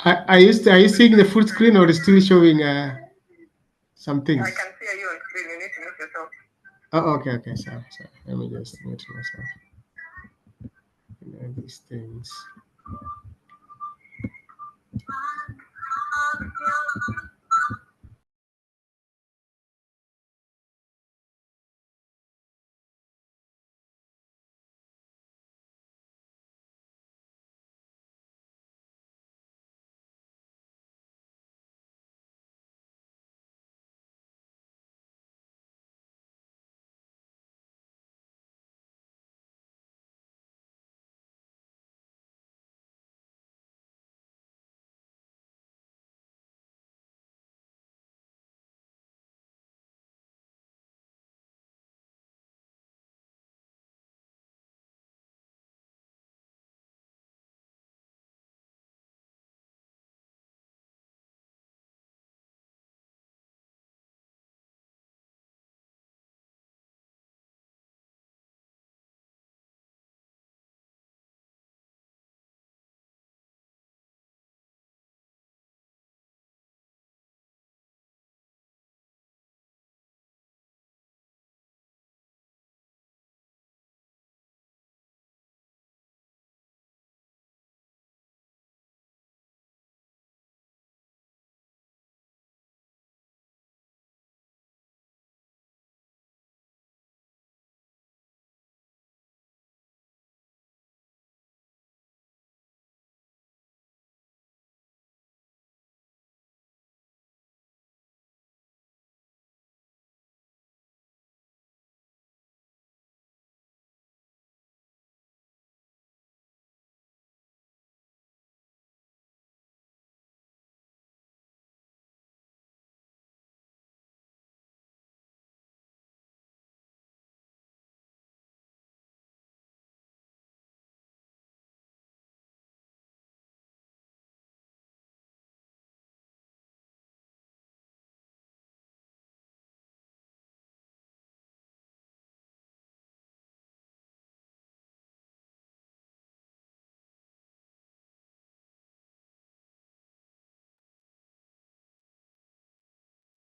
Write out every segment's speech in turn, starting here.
Are you seeing the full screen or is still showing some things? I can see you on screen. You need to mute yourself. Oh, okay, okay. Sorry. Let me just mute myself. These things.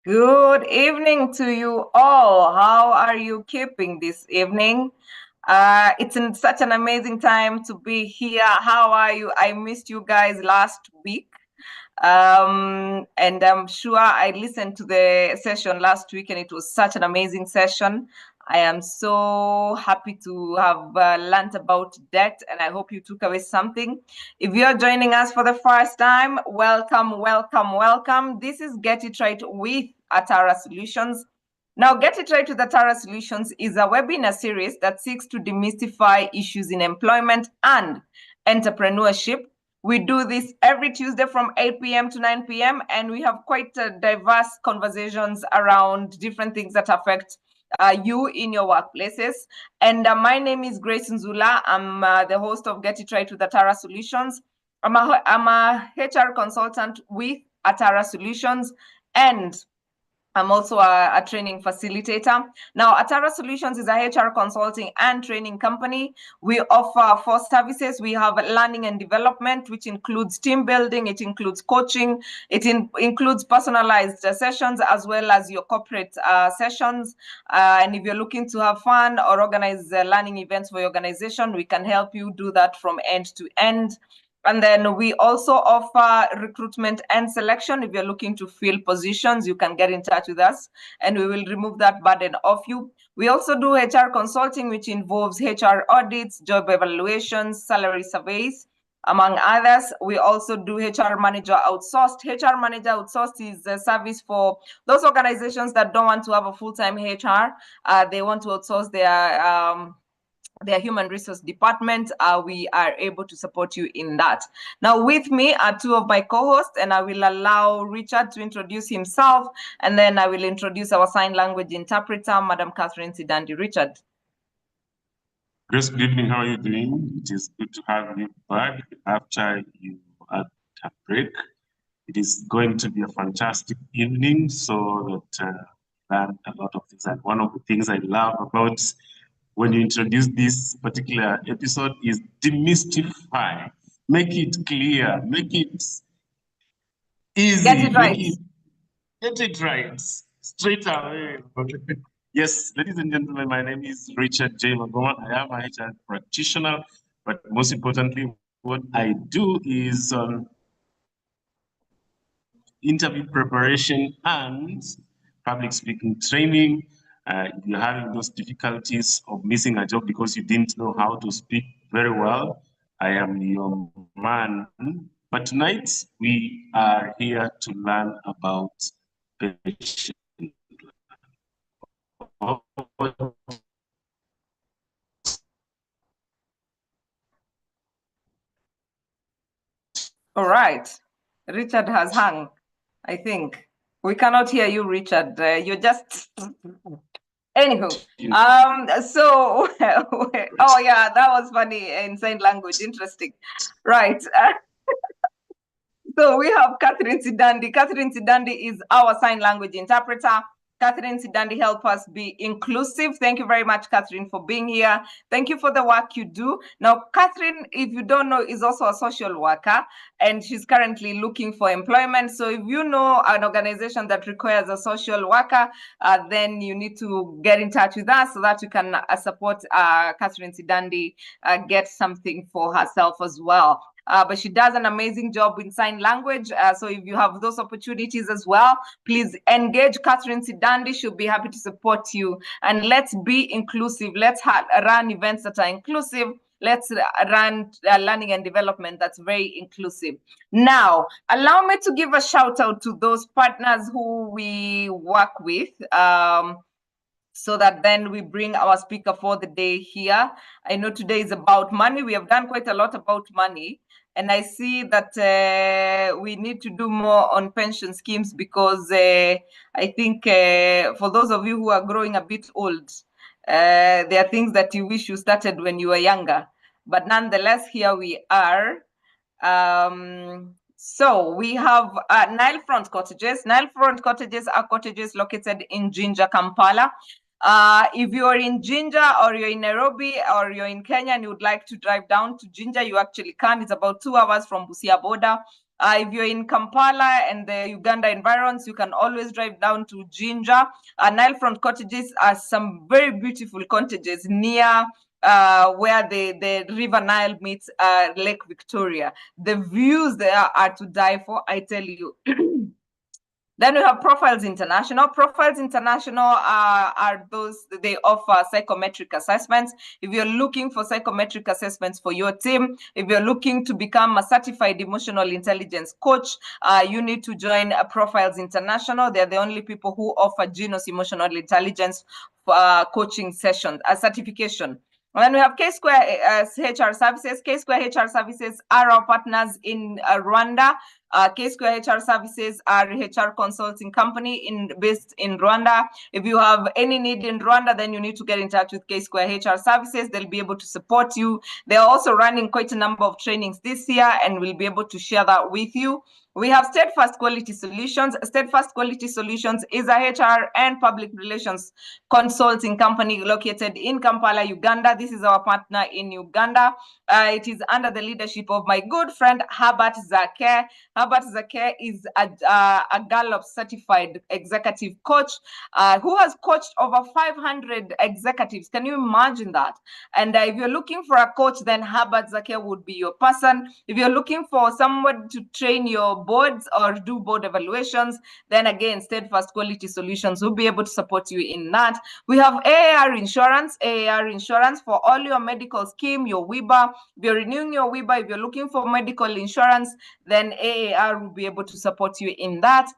Good evening to you all. How are you keeping this evening? It's such an amazing time to be here. How are you? I missed you guys last week. And I'm sure I listened to the session last week and it was such an amazing session. I am so happy to have learned about debt and I hope you took away something. If you're joining us for the first time, welcome, welcome, welcome. This is Get It Right with Atara Solutions. Now, Get It Right with Atara Solutions is a webinar series that seeks to demystify issues in employment and entrepreneurship. We do this every Tuesday from 8 p.m. to 9 p.m. and we have quite diverse conversations around different things that affect you in your workplaces. And my name is Grace Nzula. I'm the host of Get It Right with Atara Solutions. I'm a HR consultant with Atara Solutions, and I'm also a training facilitator. Now, Atara Solutions is a HR consulting and training company. We offer 4 services. We have learning and development, which includes team building, it includes coaching, it includes personalized sessions, as well as your corporate sessions. And if you're looking to have fun or organize learning events for your organization, we can help you do that from end to end. And then we also offer recruitment and selection. If you're looking to fill positions, you can get in touch with us and we will remove that burden off you. We also do HR consulting, which involves HR audits, job evaluations, salary surveys, among others. We also do HR manager outsourced. HR manager outsourced is a service for those organizations that don't want to have a full-time HR. They want to outsource their human resource department. We are able to support you in that. Now, with me are 2 of my co-hosts, and I will allow Richard to introduce himself, and then I will introduce our sign language interpreter, Madam Catherine Sidandi. Richard. Grace, good evening. How are you doing? It is good to have you back after you had a break. It is going to be a fantastic evening so that learn a lot of things. And one of the things I love about when you introduce this particular episode is demystify, make it clear, make it Easy. Get it right. Get it right. Straight away. Yes, ladies and gentlemen, my name is Richard J. Magoma. I am a HR practitioner, but most importantly, what I do is interview preparation and public speaking training. If you're having those difficulties of missing a job because you didn't know how to speak very well, I am your man. But tonight we are here to learn about pension. All right. Richard has hung, I think. We cannot hear you, Richard. You're just... Anywho, so, oh yeah, that was funny in sign language. Interesting. Right. So we have Catherine Sidandi. Catherine Sidandi is our sign language interpreter. Catherine Sidandi help us be inclusive. Thank you very much, Catherine, for being here. Thank you for the work you do. Now, Catherine, if you don't know, is also a social worker, and she's currently looking for employment. So if you know an organization that requires a social worker, then you need to get in touch with us so that you can support Catherine Sidandi get something for herself as well. But she does an amazing job in sign language. So if you have those opportunities as well, please engage Catherine Sidandi. She'll be happy to support you. And let's be inclusive. Let's run events that are inclusive. Let's run learning and development that's very inclusive. Now, allow me to give a shout out to those partners who we work with. So that then we bring our speaker for the day here. I know today is about money. We have done quite a lot about money. And I see that we need to do more on pension schemes because I think for those of you who are growing a bit old, there are things that you wish you started when you were younger. But nonetheless, here we are. So we have Nile Front Cottages. Nile Front Cottages are cottages located in Jinja, Kampala. If you're in Jinja or you're in Nairobi or you're in Kenya and you would like to drive down to Jinja, you actually can. It's about 2 hours from Busia border. If you're in Kampala and the Uganda environs, you can always drive down to Jinja. Nile Front Cottages are some very beautiful cottages near where the River Nile meets Lake Victoria. The views there are to die for, I tell you. Then we have Profiles International. Profiles International are those, they offer psychometric assessments. If you're looking for psychometric assessments for your team, if you're looking to become a certified emotional intelligence coach, you need to join Profiles International. They're the only people who offer Genos Emotional Intelligence coaching sessions, certification. And then we have K-Square HR Services. K-Square HR Services are our partners in Rwanda. K-Square HR Services are a HR consulting company based in Rwanda. If you have any need in Rwanda, then you need to get in touch with K-Square HR Services. They'll be able to support you. They're also running quite a number of trainings this year, and we'll be able to share that with you. We have Steadfast Quality Solutions. Steadfast Quality Solutions is a HR and public relations consulting company located in Kampala, Uganda. This is our partner in Uganda. It is under the leadership of my good friend, Herbert Zake. Herbert Zake is a Gallup certified executive coach who has coached over 500 executives. Can you imagine that? And if you're looking for a coach, then Herbert Zake would be your person. If you're looking for someone to train your boards or do board evaluations, then again, Steadfast Quality Solutions will be able to support you in that. We have AAR Insurance. AAR Insurance for all your medical scheme, your WIBA. If you're renewing your WIBA, if you're looking for medical insurance, then AAR will be able to support you in that.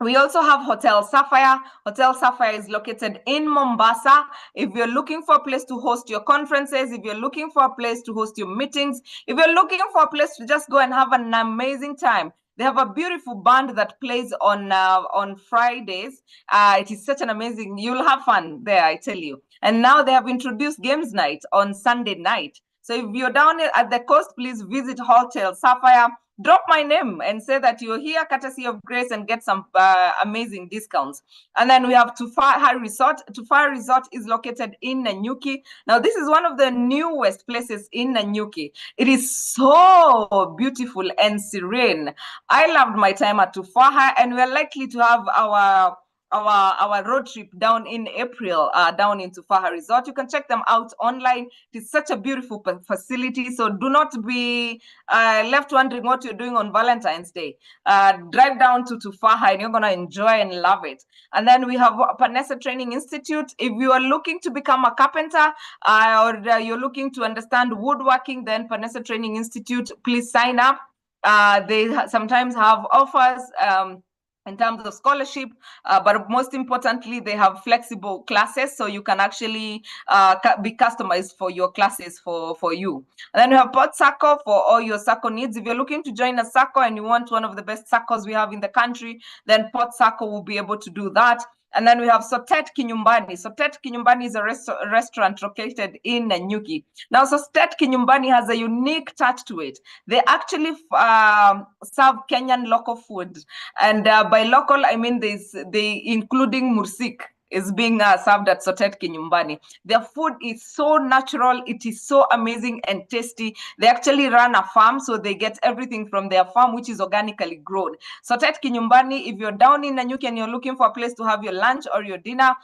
We also have Hotel Sapphire. Hotel Sapphire is located in Mombasa. If you're looking for a place to host your conferences, if you're looking for a place to host your meetings, if you're looking for a place to just go and have an amazing time, they have a beautiful band that plays on Fridays. It is such an amazing, you'll have fun there, I tell you. And now they have introduced games night on Sunday night. So if you're down at the coast, please visit Hotel Sapphire. drop my name and say that you're here courtesy of Grace and get some amazing discounts. And then we have Tufaha Resort. Tufaha Resort is located in Nanyuki. Now, this is one of the newest places in Nanyuki. It is so beautiful and serene. I loved my time at Tufaha, and we're likely to have our road trip down in April, down into Tufaha Resort. You can check them out online. It is such a beautiful facility, so do not be left wondering what you're doing on Valentine's Day. Drive down to Tufaha and you're going to enjoy and love it. And then we have Panessa Training Institute. If you are looking to become a carpenter or you're looking to understand woodworking, then Panessa Training Institute, please sign up. They sometimes have offers in terms of scholarship, but most importantly, they have flexible classes, so you can actually be customized for your classes for you. And then we have Port Sacco for all your Sacco needs. If you're looking to join a Sacco and you want one of the best Saccos we have in the country, then Port Sacco will be able to do that. And then we have Sotet Kinyumbani. Sotet Kinyumbani is a restaurant located in Nanyuki. Now, Sotet Kinyumbani has a unique touch to it. They actually serve Kenyan local food. And by local, I mean they including mursik is being served at Sotet Kinyumbani. Their food is so natural. It is so amazing and tasty. They actually run a farm, so they get everything from their farm, which is organically grown. Sotet Kinyumbani, if you're down in Nanyuki and you're looking for a place to have your lunch or your dinner,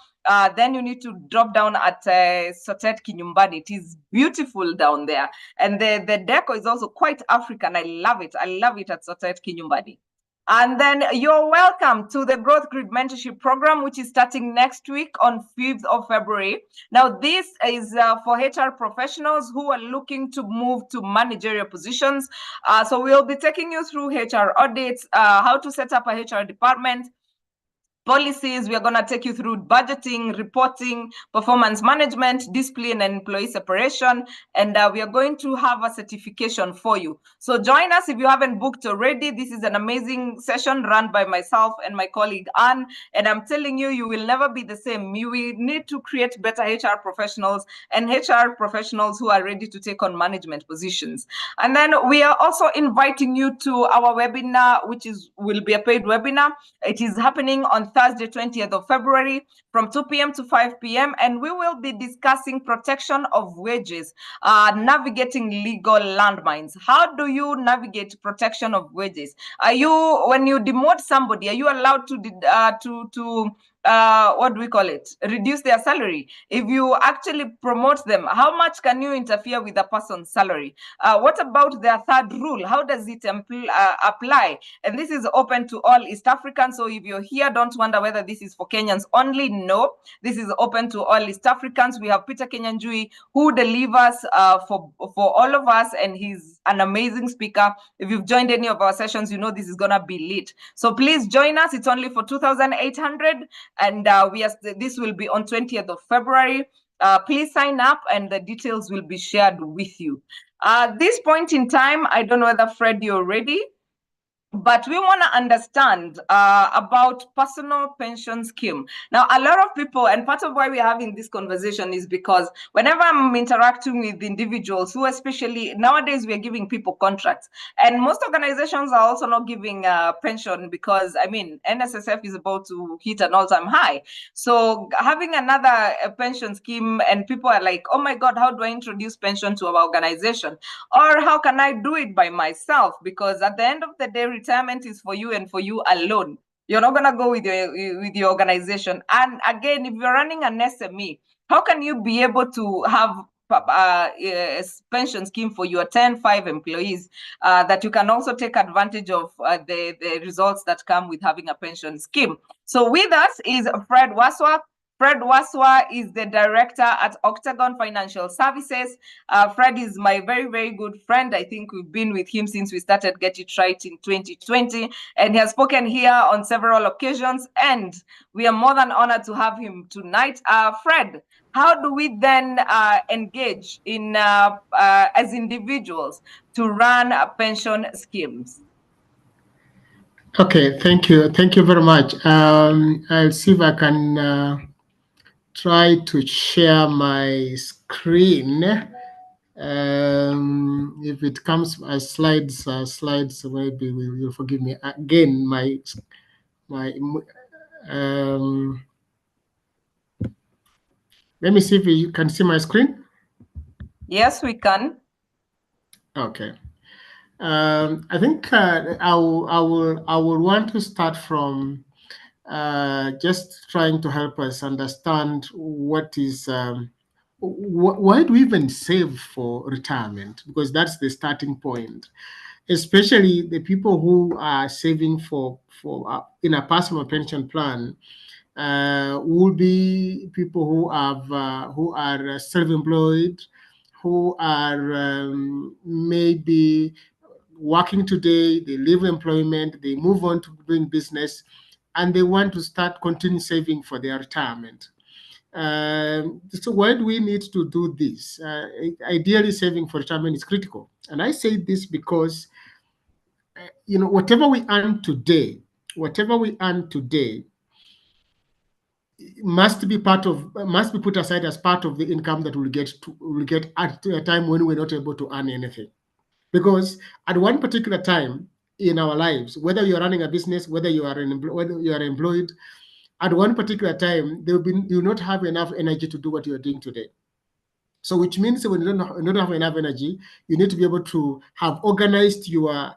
then you need to drop down at Sotet Kinyumbani. It is beautiful down there. And the decor is also quite African. I love it. I love it at Sotet Kinyumbani. And then you're welcome to the Growth Grid Mentorship Program, which is starting next week on 5th of February. Now, this is for HR professionals who are looking to move to managerial positions. So we'll be taking you through HR audits, how to set up a HR department, policies. We are going to take you through budgeting, reporting, performance management, discipline, and employee separation. And we are going to have a certification for you. So join us if you haven't booked already. This is an amazing session run by myself and my colleague Anne. And I'm telling you, you will never be the same. You will need to create better HR professionals and HR professionals who are ready to take on management positions. And then we are also inviting you to our webinar, which will be a paid webinar. It is happening on Thursday, 20th of February from 2 p.m. to 5 p.m. And we will be discussing protection of wages, navigating legal landmines. How do you navigate protection of wages? When you demote somebody, are you allowed to what do we call it? Reduce their salary? If you actually promote them, how much can you interfere with a person's salary? What about their third rule? How does it apply? And this is open to all East Africans. So if you're here, don't wonder whether this is for Kenyans only. No, this is open to all East Africans. We have Peter Kenyanjui, who delivers for all of us, and he's an amazing speaker. If you've joined any of our sessions, you know this is gonna be lit. So please join us. It's only for 2,800. And this will be on 20th of February. Please sign up and the details will be shared with you. At this point in time, I don't know whether Fred, you're ready, but we want to understand about personal pension scheme. Now, a lot of people, and part of why we're having this conversation is because whenever I'm interacting with individuals who, especially nowadays, we're giving people contracts, and most organizations are also not giving pension because, I mean, NSSF is about to hit an all-time high. So having another pension scheme, and people are like, oh my God, how do I introduce pension to our organization? Or how can I do it by myself? Because at the end of the day, retirement is for you and for you alone. You're not going to go with your organization. And again, if you're running an SME, how can you be able to have a pension scheme for your 10-5 employees that you can also take advantage of the results that come with having a pension scheme? So with us is Fred Waswa. Fred Waswa is the director at Octagon Financial Services. Fred is my very, very good friend. I think we've been with him since we started Get It Right in 2020, and he has spoken here on several occasions, and we are more than honored to have him tonight. Fred, how do we then engage in as individuals to run pension schemes? Okay, thank you. Thank you very much. I'll see if I can try to share my screen. If it comes as slides, maybe you'll forgive me again. Let me see if you can see my screen. Yes, we can. Okay. I think I will want to start from just trying to help us understand what is why do we even save for retirement, because that's the starting point, especially the people who are saving for in a personal pension plan. Will be people who are self-employed, who are maybe working today, they leave employment, they move on to doing business, and they want to start continue saving for their retirement. So why do we need to do this? Ideally, saving for retirement is critical, and I say this because whatever we earn today, must be put aside as part of the income that we'll get at a time when we're not able to earn anything. Because at one particular time in our lives, whether you're running a business, whether you are employed, at one particular time you will not have enough energy to do what you're doing today. So which means when you don't have enough energy, you need to be able to have organized your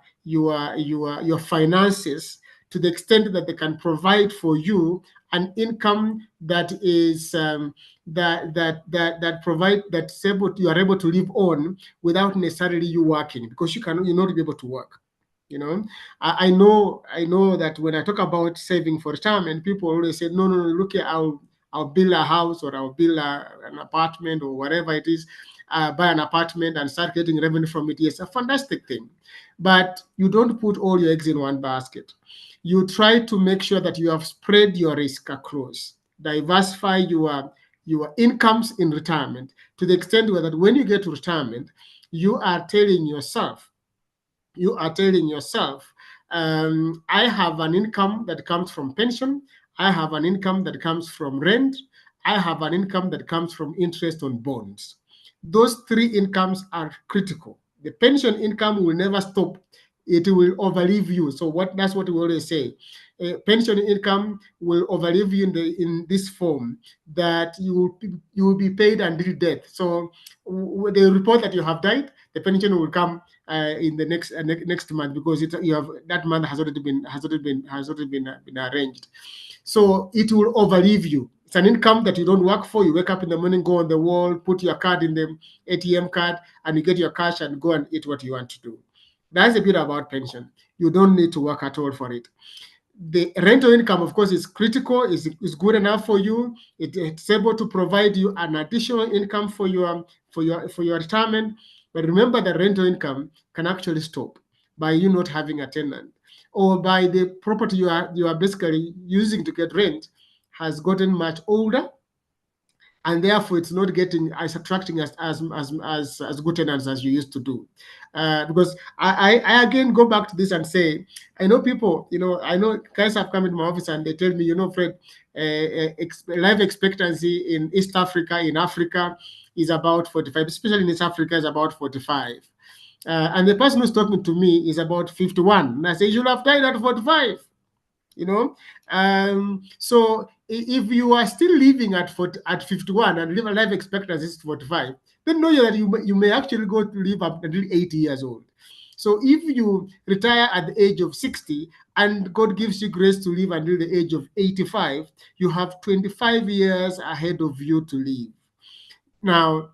finances to the extent that they can provide for you an income that is you are able to live on without necessarily you working, because you're not be able to work. I know that when I talk about saving for retirement, people always say, no, look here, I'll build a house, or I'll build an apartment, or whatever it is, buy an apartment and start getting revenue from it. Yes, a fantastic thing. But you don't put all your eggs in one basket. You try to make sure that you have spread your risk across, diversify your incomes in retirement to the extent where that when you get to retirement, you are telling yourself, I have an income that comes from pension, I have an income that comes from rent, I have an income that comes from interest on bonds. Those three incomes are critical. The pension income will never stop. It will overlive you. So that's what we always say. Pension income will overlive you in this form, that you will be paid until death. So the report that you have died, the pension will come in the next month, because that month has already been arranged. So it will overlive you. It's an income that you don't work for. You wake up in the morning, go on the wall, put your card in the ATM card, and you get your cash and go and eat what you want to do. That's a bit about pension. You don't need to work at all for it. The rental income, of course, is critical, is good enough for you. It's able to provide you an additional income for your retirement. But remember, the rental income can actually stop by you not having a tenant, or by the property you are basically using to get rent has gotten much older, and therefore it's not getting attracting as good tenants as you used to do. Because I again go back to this and say, I know people, I know guys have come into my office and they tell me, Fred, life expectancy in East Africa, in Africa, is about 45, especially in East Africa, is about 45. And the person who's talking to me is about 51. And I say, you should have died at 45. So if you are still living at 51 and live a life expectancy is 45, then know that you may actually go to live up until 80 years old. So if you retire at the age of 60 and God gives you grace to live until the age of 85, you have 25 years ahead of you to live. Now,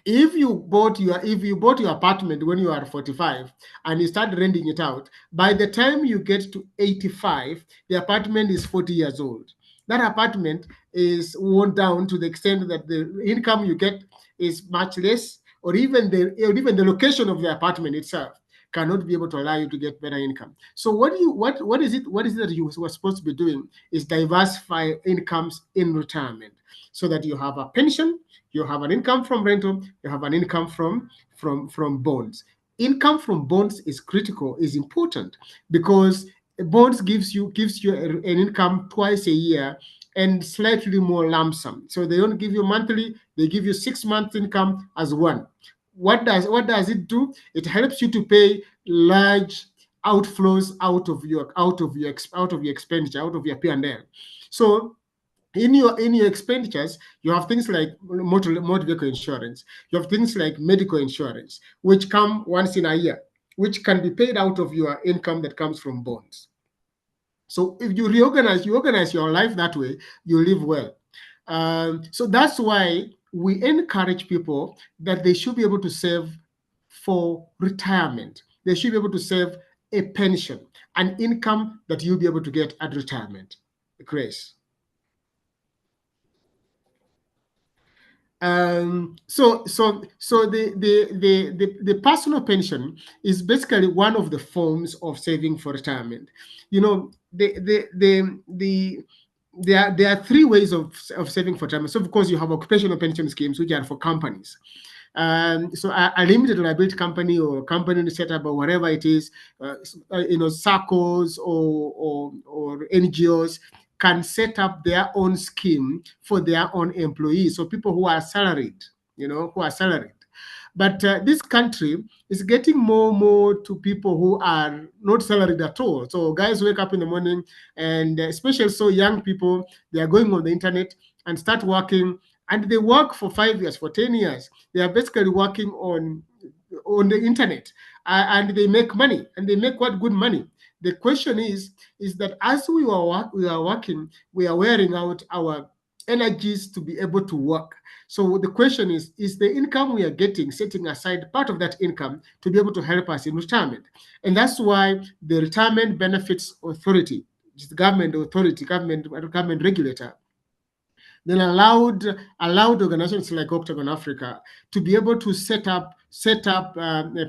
if you bought your apartment when you are 45 and you start renting it out, by the time you get to 85, the apartment is 40 years old. That apartment is worn down to the extent that the income you get is much less, or even the location of the apartment itself cannot be able to allow you to get better income. So what is it that you were supposed to be doing is diversify incomes in retirement, so that you have a pension, you have an income from rental, you have an income from bonds. Income from bonds is critical, is important, because bonds gives you an income twice a year and slightly more lump sum. So they don't give you monthly, they give you 6 months income as one. what does it do? It helps you to pay large outflows out of your expenditure, out of your P&L. So in your expenditures, you have things like motor vehicle insurance, you have things like medical insurance, which come once in a year, which can be paid out of your income that comes from bonds. So if you organize your life that way, you live well. So that's why we encourage people that they should be able to save for retirement. They should be able to save a pension, an income that you'll be able to get at retirement. Grace. So the personal pension is basically one of the forms of saving for retirement. You know, there are three ways of saving for retirement. So of course you have occupational pension schemes, which are for companies. So a limited liability company or company set up or whatever it is, SACCOs or NGOs can set up their own scheme for their own employees. So people who are salaried, But this country is getting more to people who are not salaried at all. So guys wake up in the morning, and especially so young people, they are going on the internet and start working, and they work for 5 years, for 10 years. They are basically working on the internet, and they make money, and they make what good money. The question is that as we are working, we are wearing out our energies to be able to work. So the question is the income we are getting, setting aside part of that income to be able to help us in retirement? And that's why the Retirement Benefits Authority, which is the government authority, government regulator, then allowed organizations like Octagon Africa to be able to set up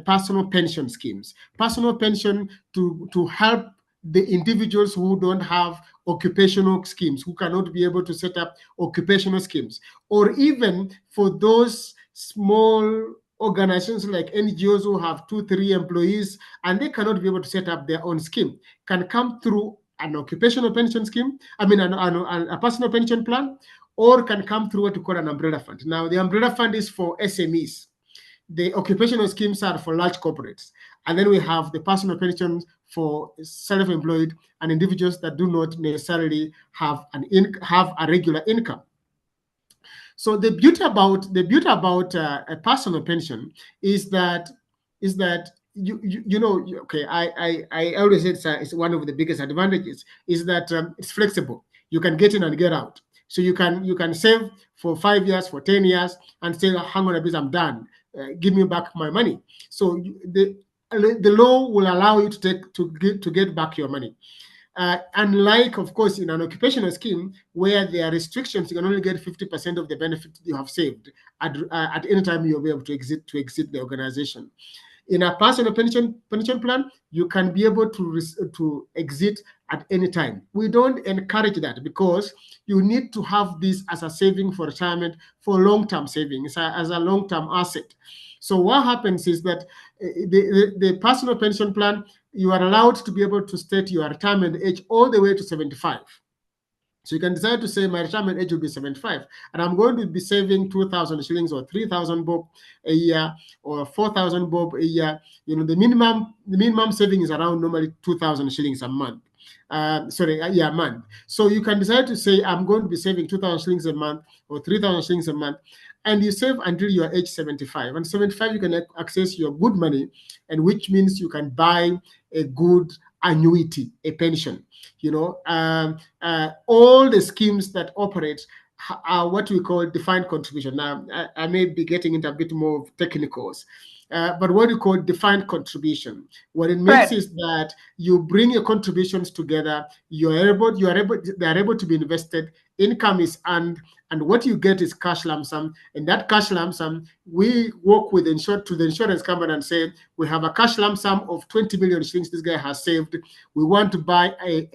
personal pension schemes, personal pension to help the individuals who don't have occupational schemes, who cannot be able to set up occupational schemes, or even for those small organizations like NGOs who have 2-3 employees and they cannot be able to set up their own scheme, can come through an occupational pension scheme, a personal pension plan, or can come through what we call an umbrella fund. Now, the umbrella fund is for SMEs. The occupational schemes are for large corporates. And then we have the personal pensions for self-employed and individuals that do not necessarily have a regular income. So the beauty about a personal pension is that I always say it's one of the biggest advantages is that it's flexible. You can get in and get out. So you can save for 5 years, for 10 years, and say, hang on a bit, I'm done. Give me back my money. So the law will allow you to get back your money. Unlike, of course, in an occupational scheme where there are restrictions, you can only get 50% of the benefit you have saved at any time you'll be able to exit the organization. In a personal pension plan, you can be able to exit at any time. We don't encourage that because you need to have this as a saving for retirement, for long-term savings, as a long-term asset. So what happens is that the personal pension plan, you are allowed to be able to state your retirement age all the way to 75. So you can decide to say my retirement age will be 75, and I'm going to be saving 2,000 shillings or 3,000 bob a year or 4,000 bob a year. You know, the minimum saving is around normally 2,000 shillings a month. A month. So you can decide to say I'm going to be saving 2,000 shillings a month or 3,000 shillings a month, and you save until you are age 75. And 75, you can access your good money, and which means you can buy a good annuity, a pension. You know, all the schemes that operate are what we call defined contribution. Now, I may be getting into a bit more of technicals, but what we call defined contribution. What it means is that you bring your contributions together. They are able to be invested. Income is earned, and what you get is cash lump sum. And that cash lump sum, we work with the insurance company and say, we have a cash lump sum of 20 million shillings this guy has saved. We want to buy a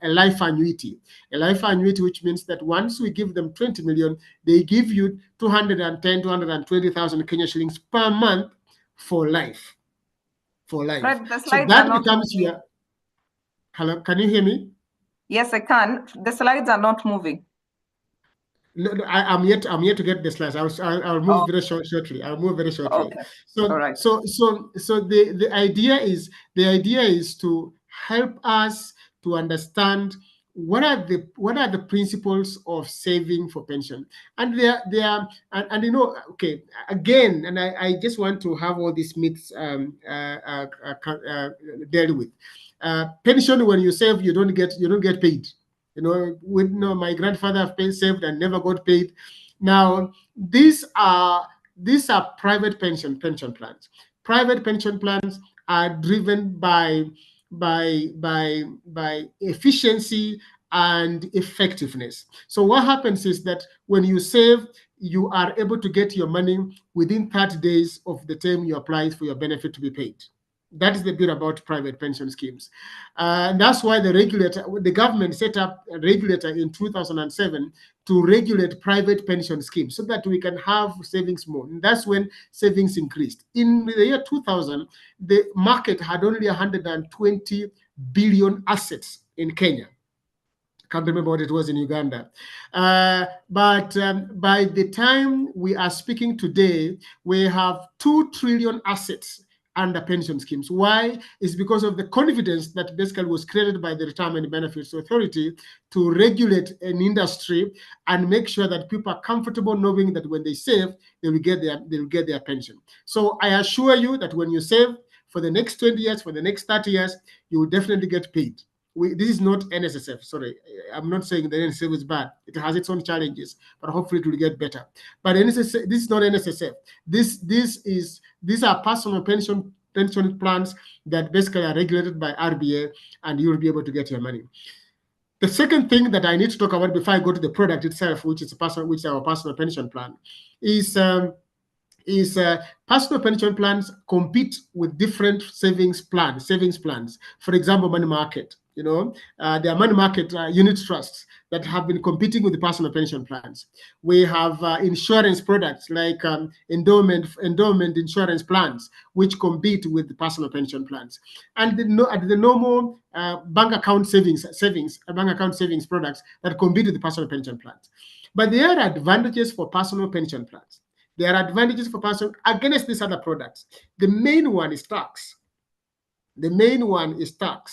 life annuity. A life annuity, which means that once we give them 20 million, they give you 220,000 Kenya shillings per month for life. For life. Fred, so that becomes your... Hello, can you hear me? Yes, I can. The slides are not moving. No, I'm yet to get the slides. I'll move Oh, very shortly. I'll move very shortly. okay. So All right. the idea is to help us to understand what are the principles of saving for pension, and they are and you know, okay, again, and I just want to have all these myths dealt with. Pension, when you save, you don't get paid. You know, with my grandfather saved and never got paid. Now, these are private pension plans. Private pension plans are driven by efficiency and effectiveness. So what happens is that when you save, you are able to get your money within 30 days of the time you applied for your benefit to be paid. That is the bit about private pension schemes. And that's why the government set up a regulator in 2007 to regulate private pension schemes so that we can have savings more. And that's when savings increased. In the year 2000, the market had only 120 billion assets in Kenya. Can't remember what it was in Uganda. But by the time we are speaking today, we have 2 trillion assets under pension schemes. Why? It's because of the confidence that basically was created by the Retirement Benefits Authority to regulate an industry and make sure that people are comfortable knowing that when they save, they will get their pension. So I assure you that when you save for the next 20 years, for the next 30 years, you will definitely get paid. This is not NSSF. Sorry, I'm not saying the NSSF is bad. It has its own challenges, but hopefully it will get better. But NSSF, this is not NSSF. These are personal pension plans that basically are regulated by RBA, and you will be able to get your money. The second thing that I need to talk about before I go to the product itself, which is our personal pension plan, is personal pension plans compete with different savings plans. For example, money market. There are money market unit trusts that have been competing with the personal pension plans. We have insurance products like endowment insurance plans, which compete with the personal pension plans. And the normal bank account savings products that compete with the personal pension plans. But there are advantages for personal pension plans. There are advantages for personal against these other products. The main one is tax. The main one is that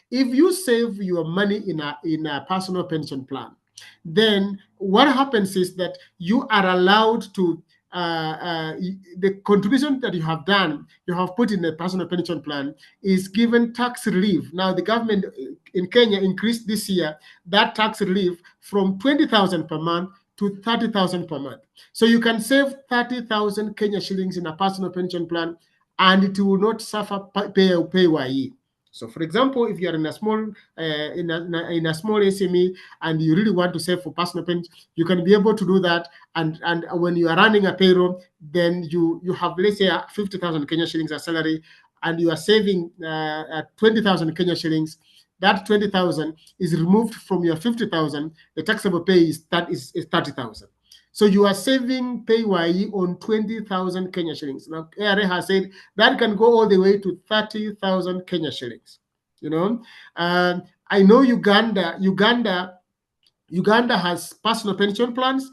if you save your money in a personal pension plan, then what happens is that you are allowed to the contribution that you have put in a personal pension plan is given tax relief. Now, the government in Kenya increased this year that tax relief from 20,000 per month to 30,000 per month. So you can save 30,000 Kenya shillings in a personal pension plan, and it will not suffer PAYE. So, for example, if you are in a small SME and you really want to save for personal pension, you can be able to do that. And when you are running a payroll, then you have, let's say, 50,000 Kenya shillings as salary, and you are saving 20,000 Kenya shillings. That 20,000 is removed from your 50,000. The taxable pay is 30,000. So you are saving PAYE on 20,000 Kenya shillings. Now, KRA has said that can go all the way to 30,000 Kenya shillings. I know Uganda has personal pension plans.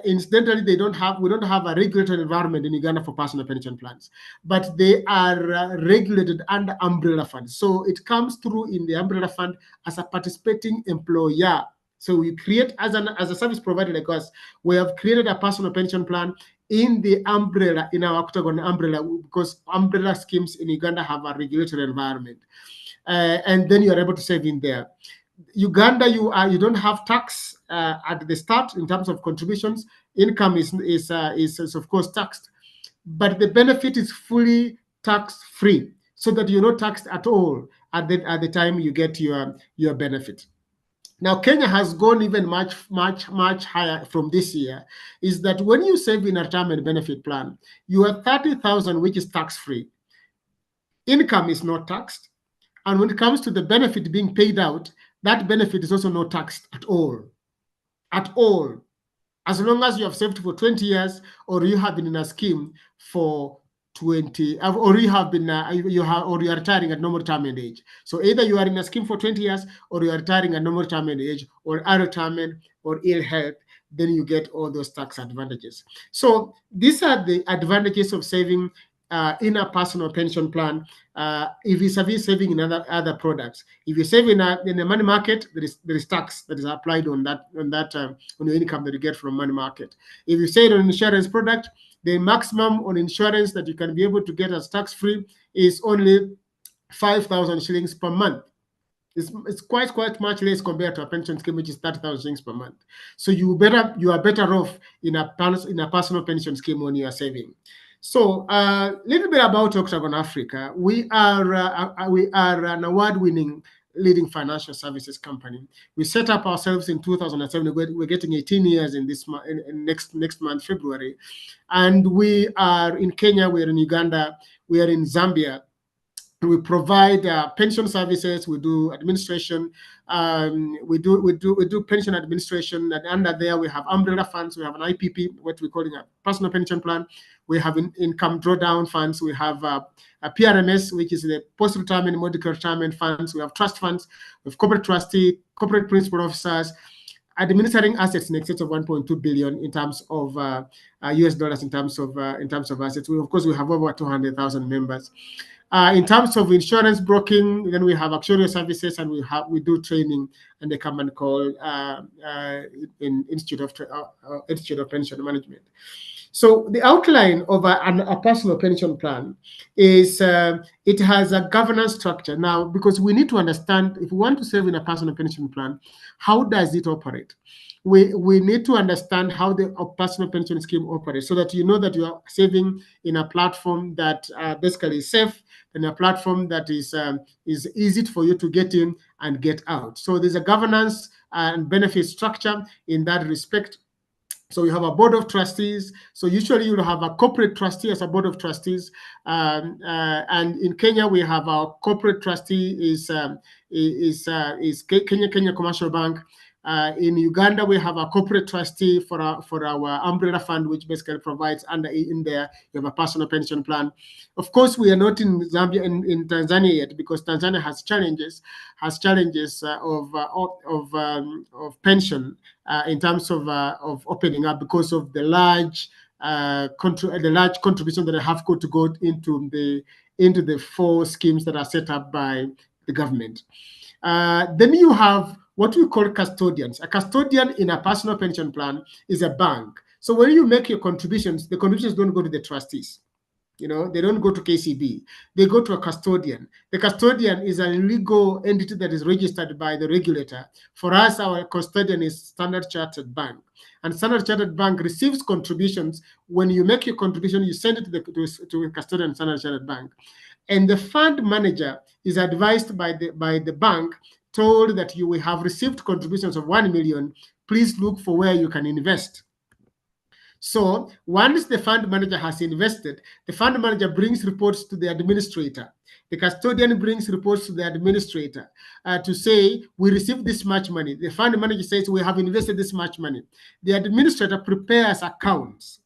Incidentally, we don't have a regulated environment in Uganda for personal pension plans, but they are regulated under umbrella funds. So it comes through in the umbrella fund as a participating employer. So we create as a service provider like us, we have created a personal pension plan in the umbrella, in our octagon umbrella, because umbrella schemes in Uganda have a regulated environment, and then you are able to save in there. Uganda, you don't have tax at the start in terms of contributions. Income is of course taxed, but the benefit is fully tax free, so that you're not taxed at all at the time you get your benefit. Now, Kenya has gone even much higher from this year, is that when you save in a retirement benefit plan, you have 30,000, which is tax-free. Income is not taxed. And when it comes to the benefit being paid out, that benefit is also not taxed at all. At all. As long as you have saved for 20 years or you have been in a scheme for 20, or you have been you are retiring at normal retirement age. So either you are in a scheme for 20 years, or you are retiring at normal retirement age, or early retirement, or ill health, then you get all those tax advantages. So these are the advantages of saving in a personal pension plan. If you saving in other products, if you save in a money market, there is tax that is applied on your income that you get from money market. If you save on an insurance product, the maximum on insurance that you can be able to get as tax-free is only 5,000 shillings per month. It's quite much less compared to a pension scheme, which is 30,000 shillings per month. So you are better off in a personal pension scheme when you are saving. So a little bit about Octagon Africa. We are an award-winning leading financial services company. We set up ourselves in 2007. We're getting 18 years in this next month, February, and we are in Kenya. We are in Uganda. We are in Zambia. We provide pension services. We do administration. We do pension administration, and under there we have umbrella funds. We have an IPP, what we're calling a personal pension plan. We have income drawdown funds. We have a PRMS, which is the post-retirement medical retirement funds. We have trust funds. We have corporate trustee, corporate principal officers, administering assets in excess of 1.2 billion in terms of US dollars in terms of assets. Of course, we have over 200,000 members. In terms of insurance broking, then we have actuarial services, and we do training and a company called Institute of Pension Management. So the outline of a personal pension plan is it has a governance structure. Now, because we need to understand, if we want to save in a personal pension plan, how does it operate? We need to understand how the personal pension scheme operates, so that you know that you are saving in a platform that basically is safe, and a platform that is easy for you to get in and get out. So there's a governance and benefit structure in that respect. So you have a board of trustees. So usually you will have a corporate trustee as a board of trustees. And in Kenya, we have our corporate trustee is Kenya Commercial Bank. In Uganda, we have a corporate trustee for our umbrella fund, which basically provides in there you have a personal pension plan. Of course, we are not in Zambia in Tanzania yet, because Tanzania has challenges of pension in terms of opening up, because of the large contribution that have got to go into the 4 schemes that are set up by the government. Then you have what we call custodians. A custodian in a personal pension plan is a bank. So when you make your contributions, the contributions don't go to the trustees. They don't go to KCB. They go to a custodian. The custodian is a legal entity that is registered by the regulator. For us, our custodian is Standard Chartered Bank. And Standard Chartered Bank receives contributions. When you make your contribution, you send it to a custodian, Standard Chartered Bank. And the fund manager is advised by the bank, told that you will have received contributions of 1 million, please look for where you can invest. So once the fund manager has invested, the fund manager brings reports to the administrator. The custodian brings reports to the administrator to say, we received this much money. The fund manager says, we have invested this much money. The administrator prepares accounts,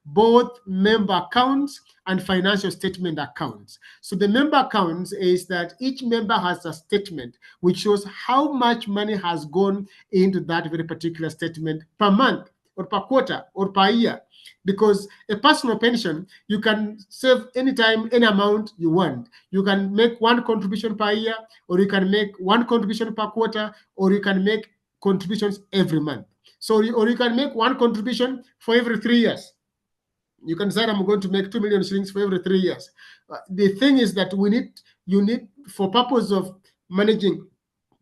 both member accounts and financial statement accounts. So the member accounts is that each member has a statement which shows how much money has gone into that very particular statement per month, or per quarter, or per year. Because a personal pension, you can save anytime, any amount you want. You can make 1 contribution per year, or you can make 1 contribution per quarter, or you can make contributions every month. So, or you can make 1 contribution for every 3 years. You can say, I'm going to make 2 million shillings for every 3 years. The thing is that you need, for purpose of managing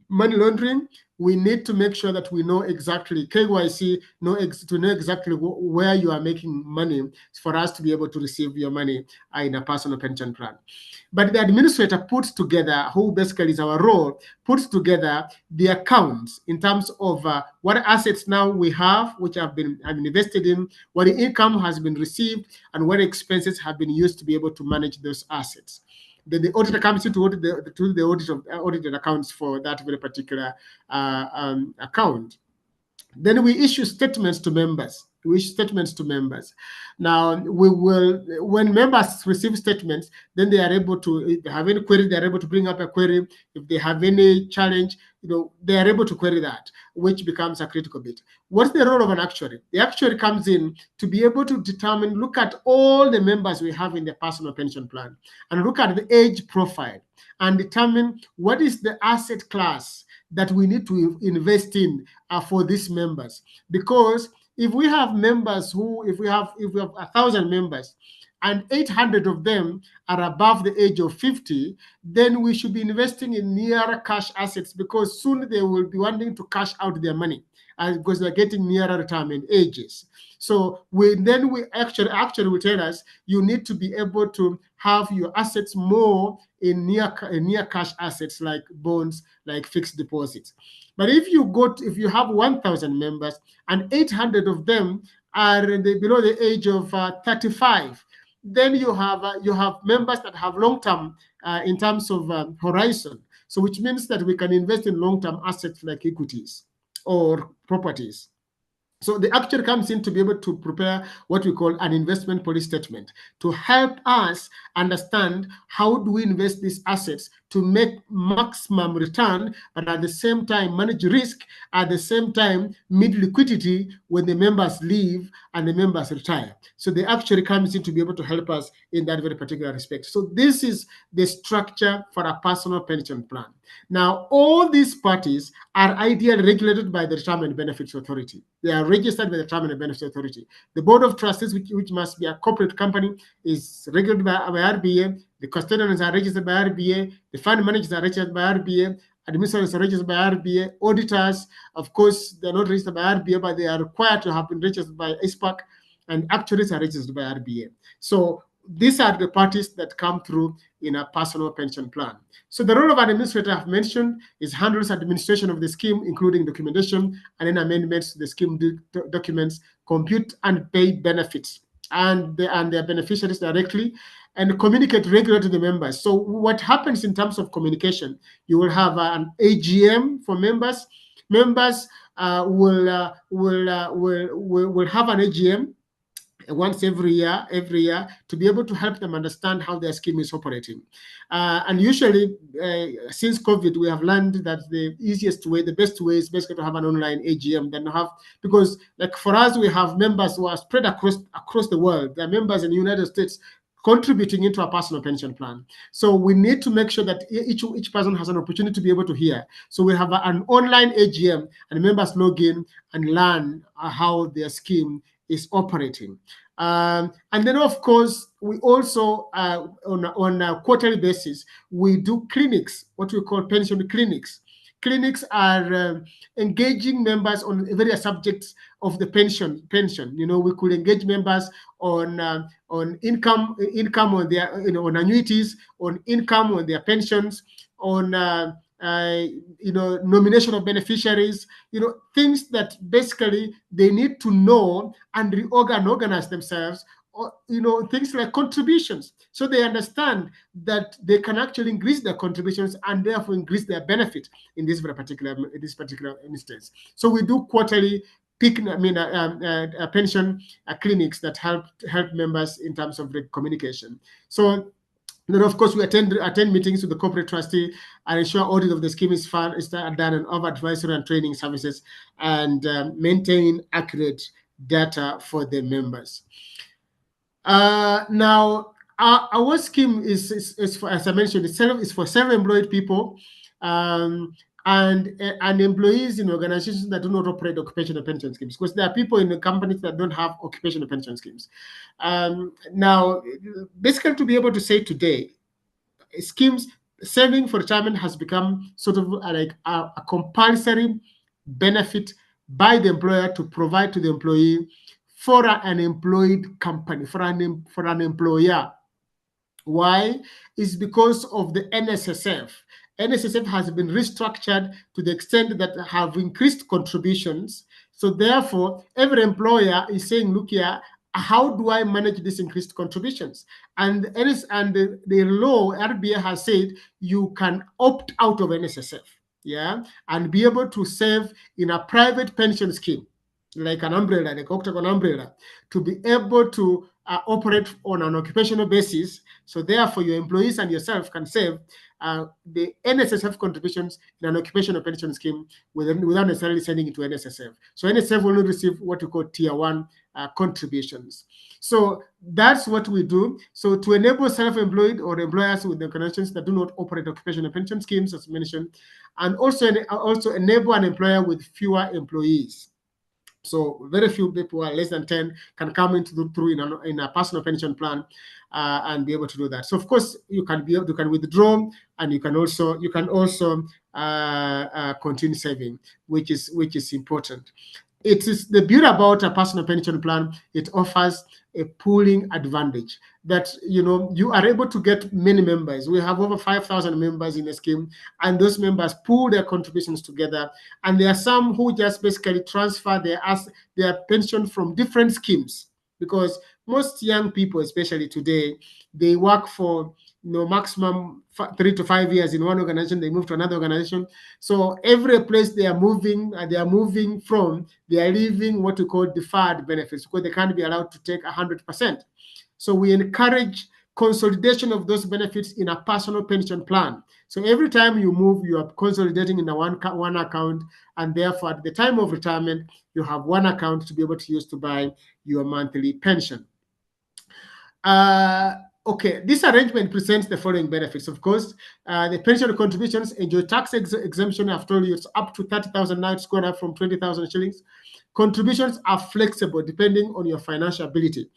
money laundering, we need to make sure that we know exactly, KYC, to know exactly where you are making money for us to be able to receive your money in a personal pension plan. But the administrator puts together, who basically is our role, puts together the accounts in terms of what assets now we have, which have been invested in, what the income has been received, and what expenses have been used to be able to manage those assets. Then the auditor comes in to audit the audited accounts for that very particular account. Then we issue statements to members. We issue statements to members. Now, we will, when members receive statements, then they are able to, if they have any query, they are able to bring up a query. If they have any challenge, they are able to query that, which becomes a critical bit. What's the role of an actuary? The actuary comes in to be able to determine, look at all the members we have in the personal pension plan and look at the age profile and determine what is the asset class that we need to invest in for these members. Because if we have members if we have 1,000 members and 800 of them are above the age of 50, then we should be investing in nearer cash assets, because soon they will be wanting to cash out their money because they're getting nearer retirement ages. So actually will tell us you need to be able to have your assets more in near cash assets like bonds, like fixed deposits. But if you have 1,000 members and 800 of them are below the age of 35, then you have members that have long-term in terms of horizon. So which means that we can invest in long-term assets like equities or properties. So the actuary comes in to be able to prepare what we call an investment policy statement to help us understand how do we invest these assets to make maximum return, but at the same time manage risk, at the same time meet liquidity when the members leave and the members retire. So the actuary comes in to be able to help us in that very particular respect. So this is the structure for a personal pension plan. Now, all these parties are ideally regulated by the Retirement Benefits Authority. They are registered by the Retirement Benefits Authority. The Board of Trustees, which must be a corporate company, is regulated by RBA. The custodians are registered by RBA. The fund managers are registered by RBA. Administrators are registered by RBA. Auditors, of course, they're not registered by RBA, but they are required to have been registered by ISPAC, and actuaries are registered by RBA. So these are the parties that come through in a personal pension plan. So the role of an administrator I've mentioned is handles administration of the scheme, including documentation and then amendments to the scheme documents, compute and pay benefits and their beneficiaries directly, and communicate regularly to the members. So what happens in terms of communication, you will have an AGM for members. Members will have an AGM once every year to be able to help them understand how their scheme is operating. And usually, since COVID, we have learned that the easiest way, the best way is basically to have an online AGM than to have, because like for us, we have members who are spread across the world. There are members in the United States contributing into a personal pension plan. So we need to make sure that each person has an opportunity to be able to hear. So we have an online AGM and members log in and learn how their scheme is operating. And then, of course, we also, on a quarterly basis, we do clinics, what we call pension clinics. Clinics are engaging members on various subjects of the pension. We could engage members on income on their, on annuities, on income on their pensions, on nomination of beneficiaries, things that basically they need to know and organize themselves, or, things like contributions. So they understand that they can actually increase their contributions and therefore increase their benefit in this particular instance. So we do quarterly pension clinics that help members in terms of the communication. So then, of course, we attend meetings with the corporate trustee and ensure audit of the scheme is done, and of advisory and training services, and maintain accurate data for the members. Now, our scheme is for, as I mentioned, is for self-employed people and employees in organizations that do not operate occupational pension schemes, because there are people in the companies that don't have occupational pension schemes. Now, basically, to be able to say today, schemes, saving for retirement has become sort of like a compulsory benefit by the employer to provide to the employee for an employed company, for an employer. Why? Is because of the NSSF. NSSF has been restructured to the extent that have increased contributions. So therefore, every employer is saying, look here, how do I manage these increased contributions? And the law, RBA has said, you can opt out of NSSF, and be able to save in a private pension scheme. like an umbrella, like Octagon umbrella, to be able to operate on an occupational basis. So therefore, your employees and yourself can save the NSSF contributions in an occupational pension scheme without necessarily sending it to NSSF. So NSSF will only receive what we call tier 1 contributions. So that's what we do. So to enable self-employed or employers with organizations that do not operate occupational pension schemes, as mentioned, and also enable an employer with fewer employees. So very few people, less than 10, can come into through in a personal pension plan and be able to do that. So of course you can withdraw, and you can also continue saving, which is important. It is the beauty about a personal pension plan. It offers a pooling advantage that you are able to get many members. We have over 5,000 members in the scheme, and those members pool their contributions together. And there are some who just basically transfer their pension from different schemes, because most young people, especially today, they work for maximum 3 to 5 years in one organization, they move to another organization. So every place they are moving from, they are leaving what we call deferred benefits, because they can't be allowed to take 100%. So we encourage consolidation of those benefits in a personal pension plan. So every time you move, you are consolidating in one account, and therefore at the time of retirement, you have one account to be able to use to buy your monthly pension. Okay, this arrangement presents the following benefits. Of course, the pension contributions enjoy tax exemption. I've told you it's up to 30,000 now. It's gone up from 20,000 shillings. Contributions are flexible depending on your financial ability.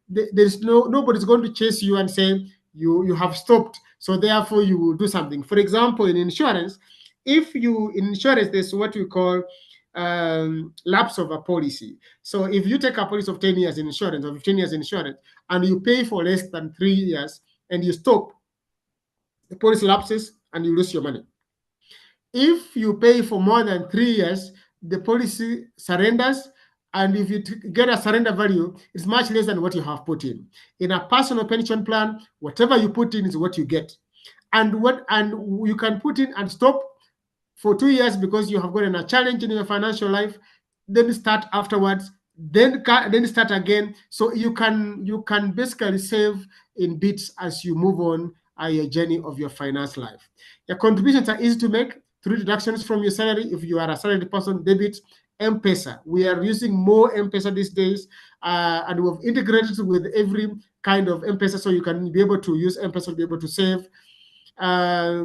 There's nobody's going to chase you and say you have stopped, so therefore you will do something. For example, in insurance, there's what we call lapse of a policy. So if you take a policy of 10 years in insurance or 15 years in insurance, and you pay for less than 3 years and you stop, the policy lapses and you lose your money. If you pay for more than 3 years, the policy surrenders, and if you get a surrender value, it's much less than what you have put in. In a personal pension plan, whatever you put in is what you get. And you can put in and stop for 2 years because you have gotten a challenge in your financial life, then start afterwards, then start again. So you can basically save in bits as you move on your journey of your finance life. Your contributions are easy to make through deductions from your salary. If you are a salaried person, debit M-Pesa. We are using more M-Pesa these days, and we've integrated with every kind of M-Pesa, so you can be able to use M-Pesa to be able to save.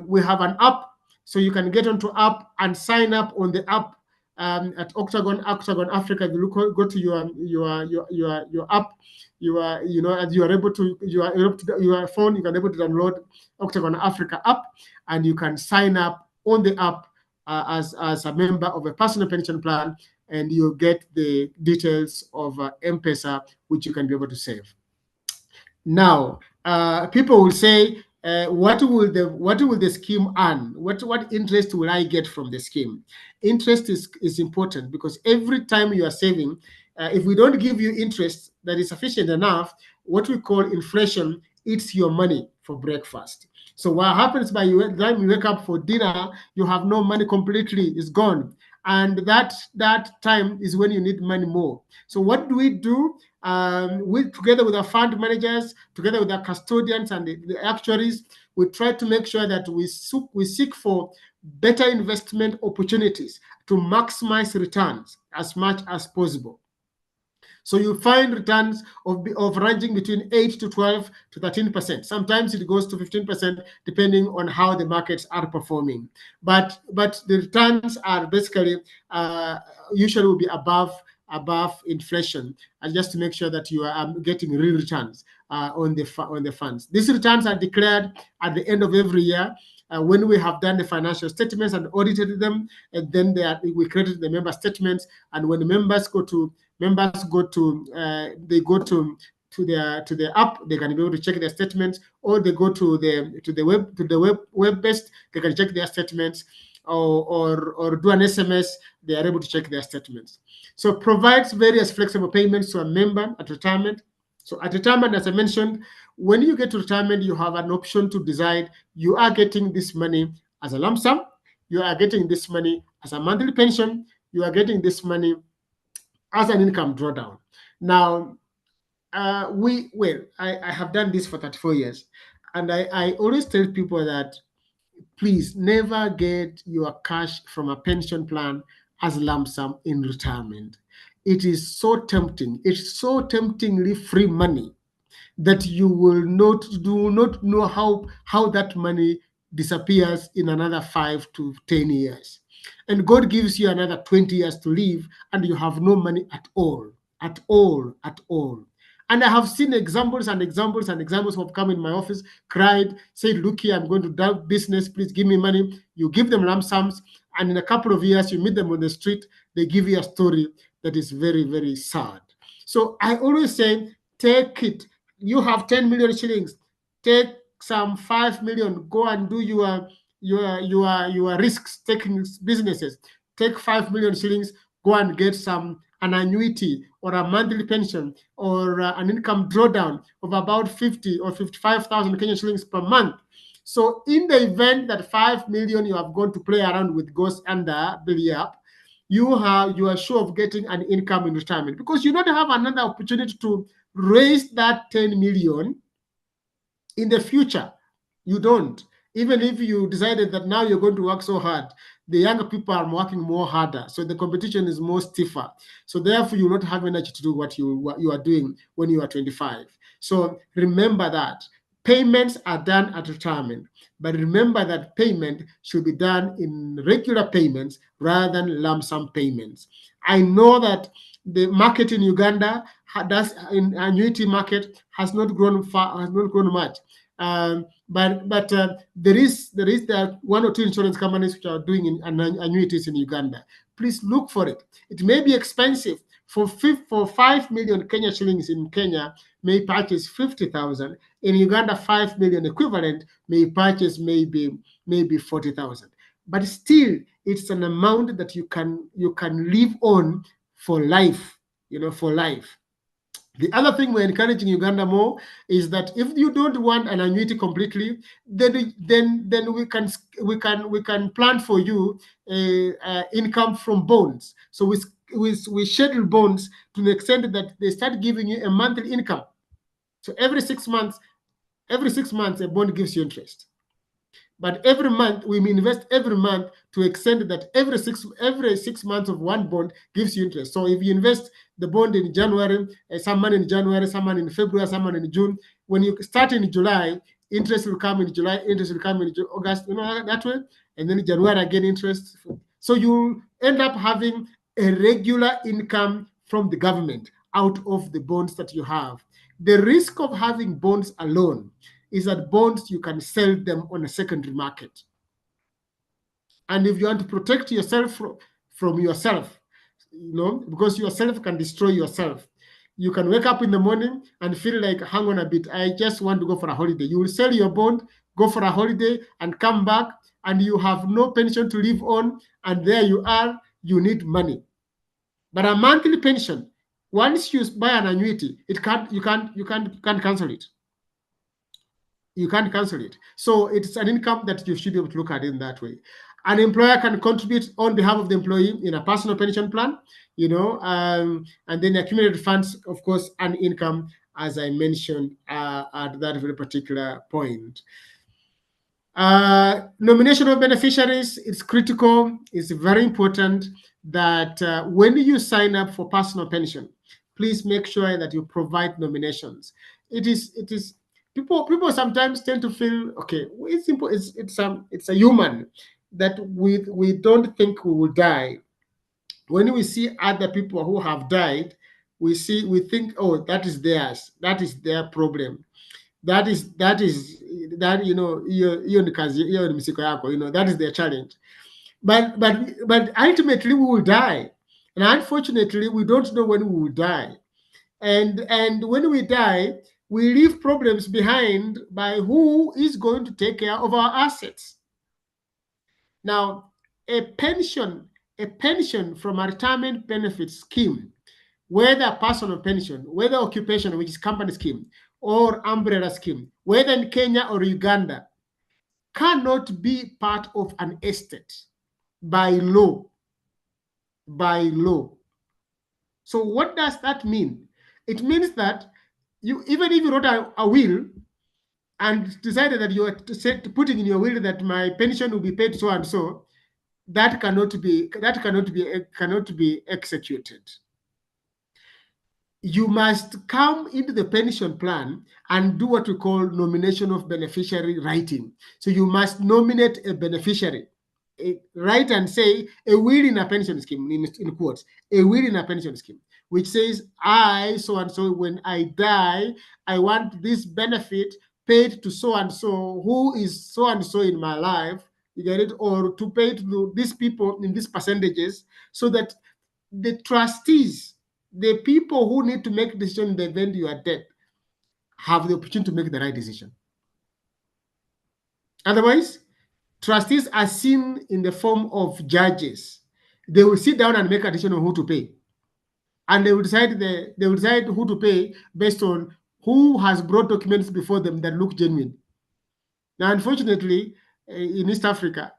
We have an app, so you can get onto app and sign up on the app at Octagon Africa. If you go to your app, and you are able to your phone, you can be able to download Octagon Africa app, and you can sign up on the app as a member of a personal pension plan, and you get the details of M-Pesa, which you can be able to save. Now, people will say, what will the scheme earn? What interest will I get from the scheme? Interest is important, because every time you are saving, if we don't give you interest that is sufficient enough, what we call inflation eats your money for breakfast. So what happens by the time you wake up for dinner, you have no money completely, it's gone. And that time is when you need money more. So what do? We, together with our fund managers, together with our custodians and the actuaries, we try to make sure that we seek for better investment opportunities to maximize returns as much as possible. So you find returns of ranging between 8 to 12 to 13%. Sometimes it goes to 15%, depending on how the markets are performing. But the returns are basically usually will be above inflation, and just to make sure that you are getting real returns on the funds. These returns are declared at the end of every year. When we have done the financial statements and audited them, and then we created the member statements. And when the members go to the app, they can be able to check their statements, or they go to the web based, they can check their statements, or do an SMS, they are able to check their statements. So provides various flexible payments to a member at retirement. So at retirement, as I mentioned, when you get to retirement, you have an option to decide you are getting this money as a lump sum, you are getting this money as a monthly pension, you are getting this money as an income drawdown. Now, I have done this for 34 years, and I always tell people that please never get your cash from a pension plan as lump sum in retirement. It is so tempting. It's so temptingly free money that you will do not know how that money disappears in another 5 to 10 years. And God gives you another 20 years to live, and you have no money at all, at all, at all. And I have seen examples and examples and examples who have come in my office, cried, said, look here, I'm going to do business, please give me money. You give them lump sums, and in a couple of years, you meet them on the street, they give you a story that is very, very sad. So I always say, take it. You have 10 million shillings, take some 5 million, go and do your risks taking businesses. Take 5 million shillings, go and get an annuity or a monthly pension or an income drawdown of about 50 or 55,000 Kenyan shillings per month. So in the event that 5 million you have gone to play around with goes under belly up, you are sure of getting an income in retirement, because you don't have another opportunity to raise that 10 million in the future. You don't. Even if you decided that now you're going to work so hard, the younger people are working more harder, so the competition is more stiffer. So therefore, you will not have energy to do what you are doing when you are 25. So remember that payments are done at retirement, but remember that payment should be done in regular payments rather than lump sum payments. I know that the market in Uganda in annuity market has not grown much. But there is one or two insurance companies which are doing annuities in Uganda. Please look for it. It may be expensive. For 5 million Kenya shillings in Kenya may purchase 50,000. In Uganda, 5 million equivalent may purchase maybe 40,000. But still, it's an amount that you can live on for life. For life. The other thing we're encouraging Uganda more is that if you don't want an annuity completely, then we can plan for you income from bonds. So we schedule bonds to the extent that they start giving you a monthly income. So every 6 months, a bond gives you interest. But every month, we invest every month to extend that every six months of one bond gives you interest. So if you invest the bond in January, some money in January, some money in February, some money in June, when you start in July, interest will come in July, interest will come in August, that way. And then in January, again, interest. So you end up having a regular income from the government out of the bonds that you have. The risk of having bonds alone is that bonds, you can sell them on a secondary market. And if you want to protect yourself from yourself, because yourself can destroy yourself, you can wake up in the morning and feel like, hang on a bit, I just want to go for a holiday. You will sell your bond, go for a holiday, and come back, and you have no pension to live on, and there you are, you need money. But a monthly pension, once you buy an annuity, you can't cancel it. You can't cancel it. So it's an income that you should be able to look at in that way. An employer can contribute on behalf of the employee in a personal pension plan, and then accumulated funds, of course, and income, as I mentioned at that very particular point. Nomination of beneficiaries is critical. It's very important that when you sign up for personal pension, please make sure that you provide nominations. It is people sometimes tend to feel, okay, it's simple. It's a human that we don't think we will die. When we see other people who have died, we think, oh, that is theirs. That is their problem. That is that is their challenge. But ultimately we will die, and unfortunately we don't know when we will die. And when we die, we leave problems behind by who is going to take care of our assets. Now, a pension from a retirement benefit scheme, whether a personal pension, whether occupation, which is company scheme, or umbrella scheme, whether in Kenya or Uganda, cannot be part of an estate by law. By law. So what does that mean? It means that you, even if you wrote a will and decided that you are putting in your will that my pension will be paid so and so, that cannot be executed. You must come into the pension plan and do what we call nomination of beneficiary writing. So you must nominate a beneficiary. Write and say a will in a pension scheme, in quotes, a will in a pension scheme, which says, I, so and so, when I die, I want this benefit paid to so and so, who is so and so in my life, you get it, or to pay to these people in these percentages, so that the trustees, the people who need to make decision in the event you are dead, have the opportunity to make the right decision. Otherwise, trustees are seen in the form of judges. They will sit down and make a decision on who to pay, and they will decide who to pay based on who has brought documents before them that look genuine. Now, unfortunately, in East Africa,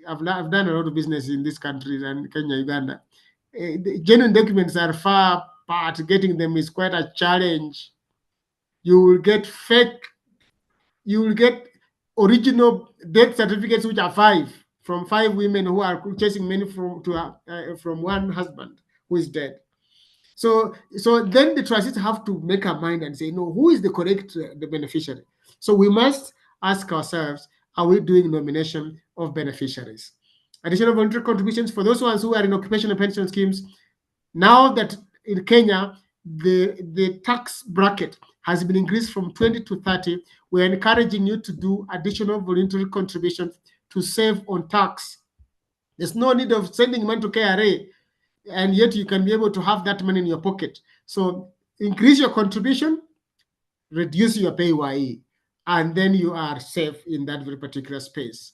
I've done a lot of business in these countries, and Kenya, Uganda. The genuine documents are far apart. Getting them is quite a challenge. You will get fake. You will get original death certificates, which are from five women who are chasing money from one husband who is dead. So then the trustees have to make a mind and say, no, who is the correct the beneficiary? So we must ask ourselves, are we doing nomination of beneficiaries? Additional voluntary contributions for those ones who are in occupational pension schemes. Now that in Kenya, the tax bracket has been increased from 20 to 30, we're encouraging you to do additional voluntary contributions to save on tax. There's no need of sending money to KRA, and yet you can be able to have that money in your pocket. So increase your contribution, reduce your PAYE, and then you are safe in that very particular space.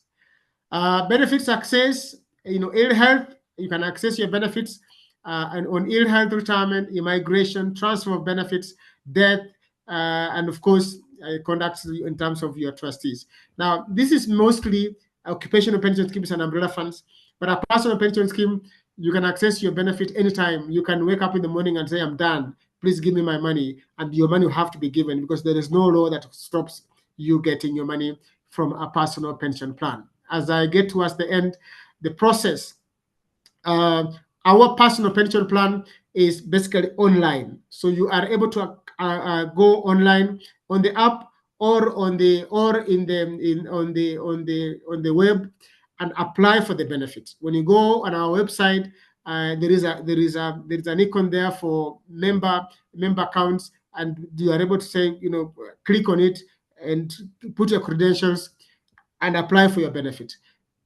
Benefits access, ill health, you can access your benefits and on ill health, retirement, immigration, transfer of benefits, death, and of course, conduct in terms of your trustees. Now, this is mostly occupational pension schemes and umbrella funds, but a personal pension scheme, you can access your benefit anytime. You can wake up in the morning and say, I'm done, please give me my money, and your money will have to be given because there is no law that stops you getting your money from a personal pension plan. As I get towards the end, the process, our personal pension plan is basically online. So you are able to go online on the app or on the web and apply for the benefits. When you go on our website, there is an icon there for member accounts, and you are able to say, click on it and put your credentials and apply for your benefit.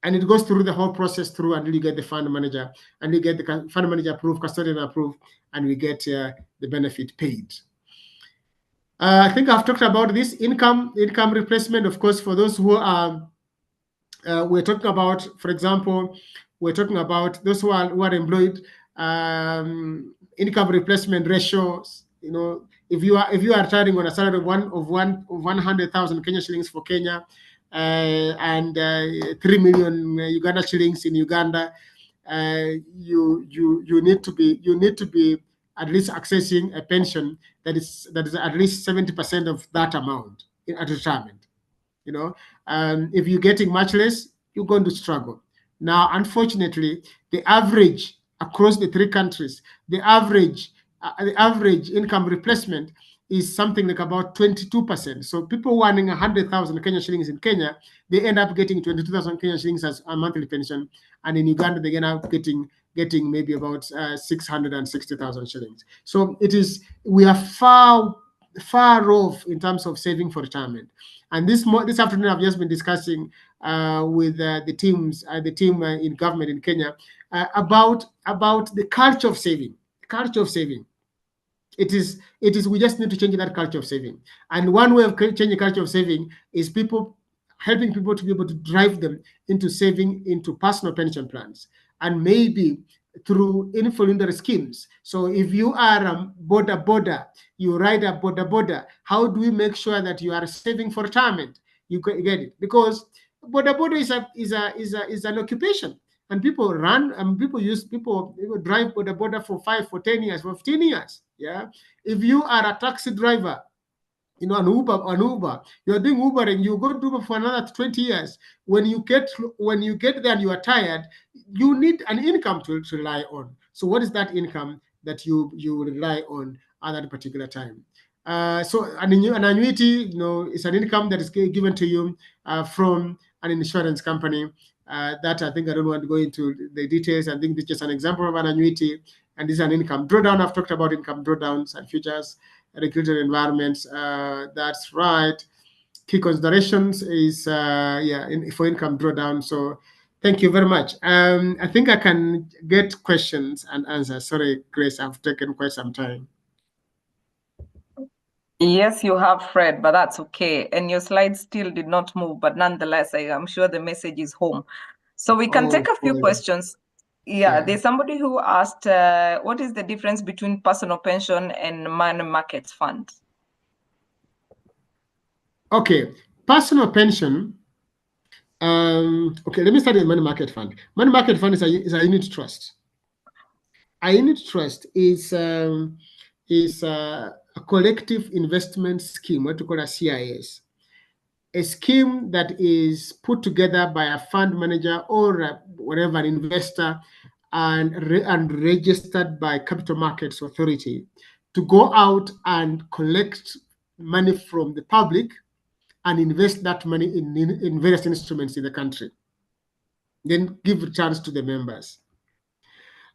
And it goes through the whole process until you get the fund manager, and you get the fund manager approved, custodian approved, and we get the benefit paid. I think I've talked about this income replacement. Of course, for those who are, we're talking about, for example, we're talking about those who are employed, income replacement ratios. If you are retiring on a salary of 100,000 Kenya shillings for Kenya, and 3 million Uganda shillings in Uganda, you need to be at least accessing a pension that is at least 70% of that amount at retirement. If you're getting much less, you're going to struggle. Now, unfortunately, the average across the three countries, the average income replacement is something like about 22%. So people earning 100,000 Kenya shillings in Kenya, they end up getting 22,000 Kenya shillings as a monthly pension, and in Uganda they end up getting maybe about 660,000 shillings. So we are far off in terms of saving for retirement. And this afternoon I've just been discussing with the team in government in Kenya about the culture of saving. It is we just need to change that culture of saving. And one way of changing culture of saving is helping people to be able to drive them into saving into personal pension plans, and maybe through involuntary schemes. So if you are a boda, you ride a boda, how do we make sure that you are saving for retirement? You get it, because boda is an occupation. and people run, and people drive to the border for 5, for 10 years, for 15 years. Yeah, if you are a taxi driver, an Uber, you're doing Uber and you go to Uber for another 20 years. When you get there and you are tired, you need an income to rely on. So what is that income that you rely on at that particular time? So an annuity, is an income that is given to you from an insurance company. That I think I don't want to go into the details. I think this is just an example of an annuity, and this is an income drawdown. I've talked about income drawdowns and futures, regulated environments. That's right. Key considerations is for income drawdown. So thank you very much. I think I can get questions and answers. Sorry, Grace, I've taken quite some time. Yes, you have, Fred, but that's okay. And your slides still did not move, but nonetheless, I am sure the message is home. So we can take a few questions. Yeah, there's somebody who asked, what is the difference between personal pension and money market fund? Okay, personal pension. Okay, let me start with money market fund. Money market fund is a unit trust. A unit trust is a collective investment scheme, what we call a CIS. A scheme that is put together by a fund manager or whatever investor and registered by Capital Markets Authority to go out and collect money from the public and invest that money in various instruments in the country, then give returns to the members.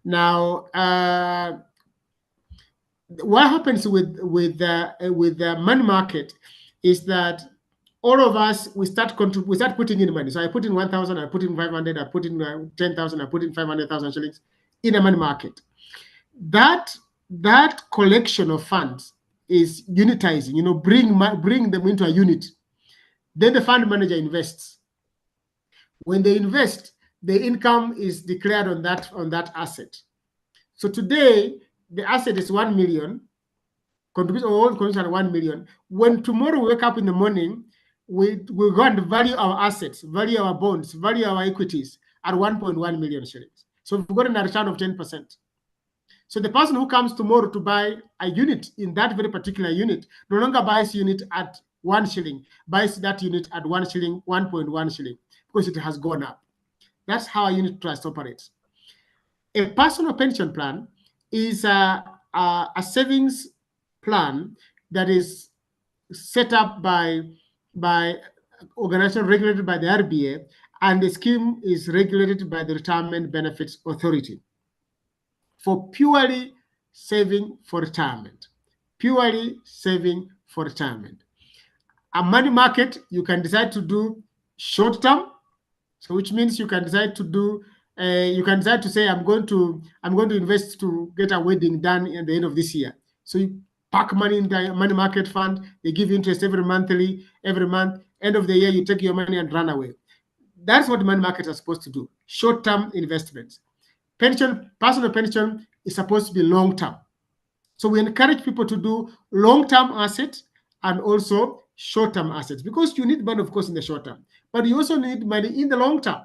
Now, what happens with the money market is that all of us, we start putting in money. So I put in 1,000, I put in 500, I put in 10,000, I put in 500,000 shillings in a money market. That collection of funds is unitizing. Bring them into a unit. Then the fund manager invests. When they invest, the income is declared on that asset. So today, the asset is 1 million, contribution at 1 million. When tomorrow we wake up in the morning, we go and value our assets, value our bonds, value our equities at 1.1 million shillings. So we've got a return of 10%. So the person who comes tomorrow to buy a unit in that very particular unit no longer buys unit at 1 shilling, buys that unit at 1 shilling, 1.1 shilling, because it has gone up. That's how a unit trust operates. A personal pension plan is a savings plan that is set up by organization regulated by the RBA, and the scheme is regulated by the Retirement Benefits Authority for purely saving for retirement. Purely saving for retirement. A money market, you can decide to do short term, so which means you can decide to do. You can decide to say, I'm going to invest to get a wedding done at the end of this year. So you park money in the money market fund. They give interest every month. End of the year, you take your money and run away. That's what money markets are supposed to do. Short-term investments. Personal pension is supposed to be long-term. So we encourage people to do long-term assets and also short-term assets, because you need money, of course, in the short term, but you also need money in the long term.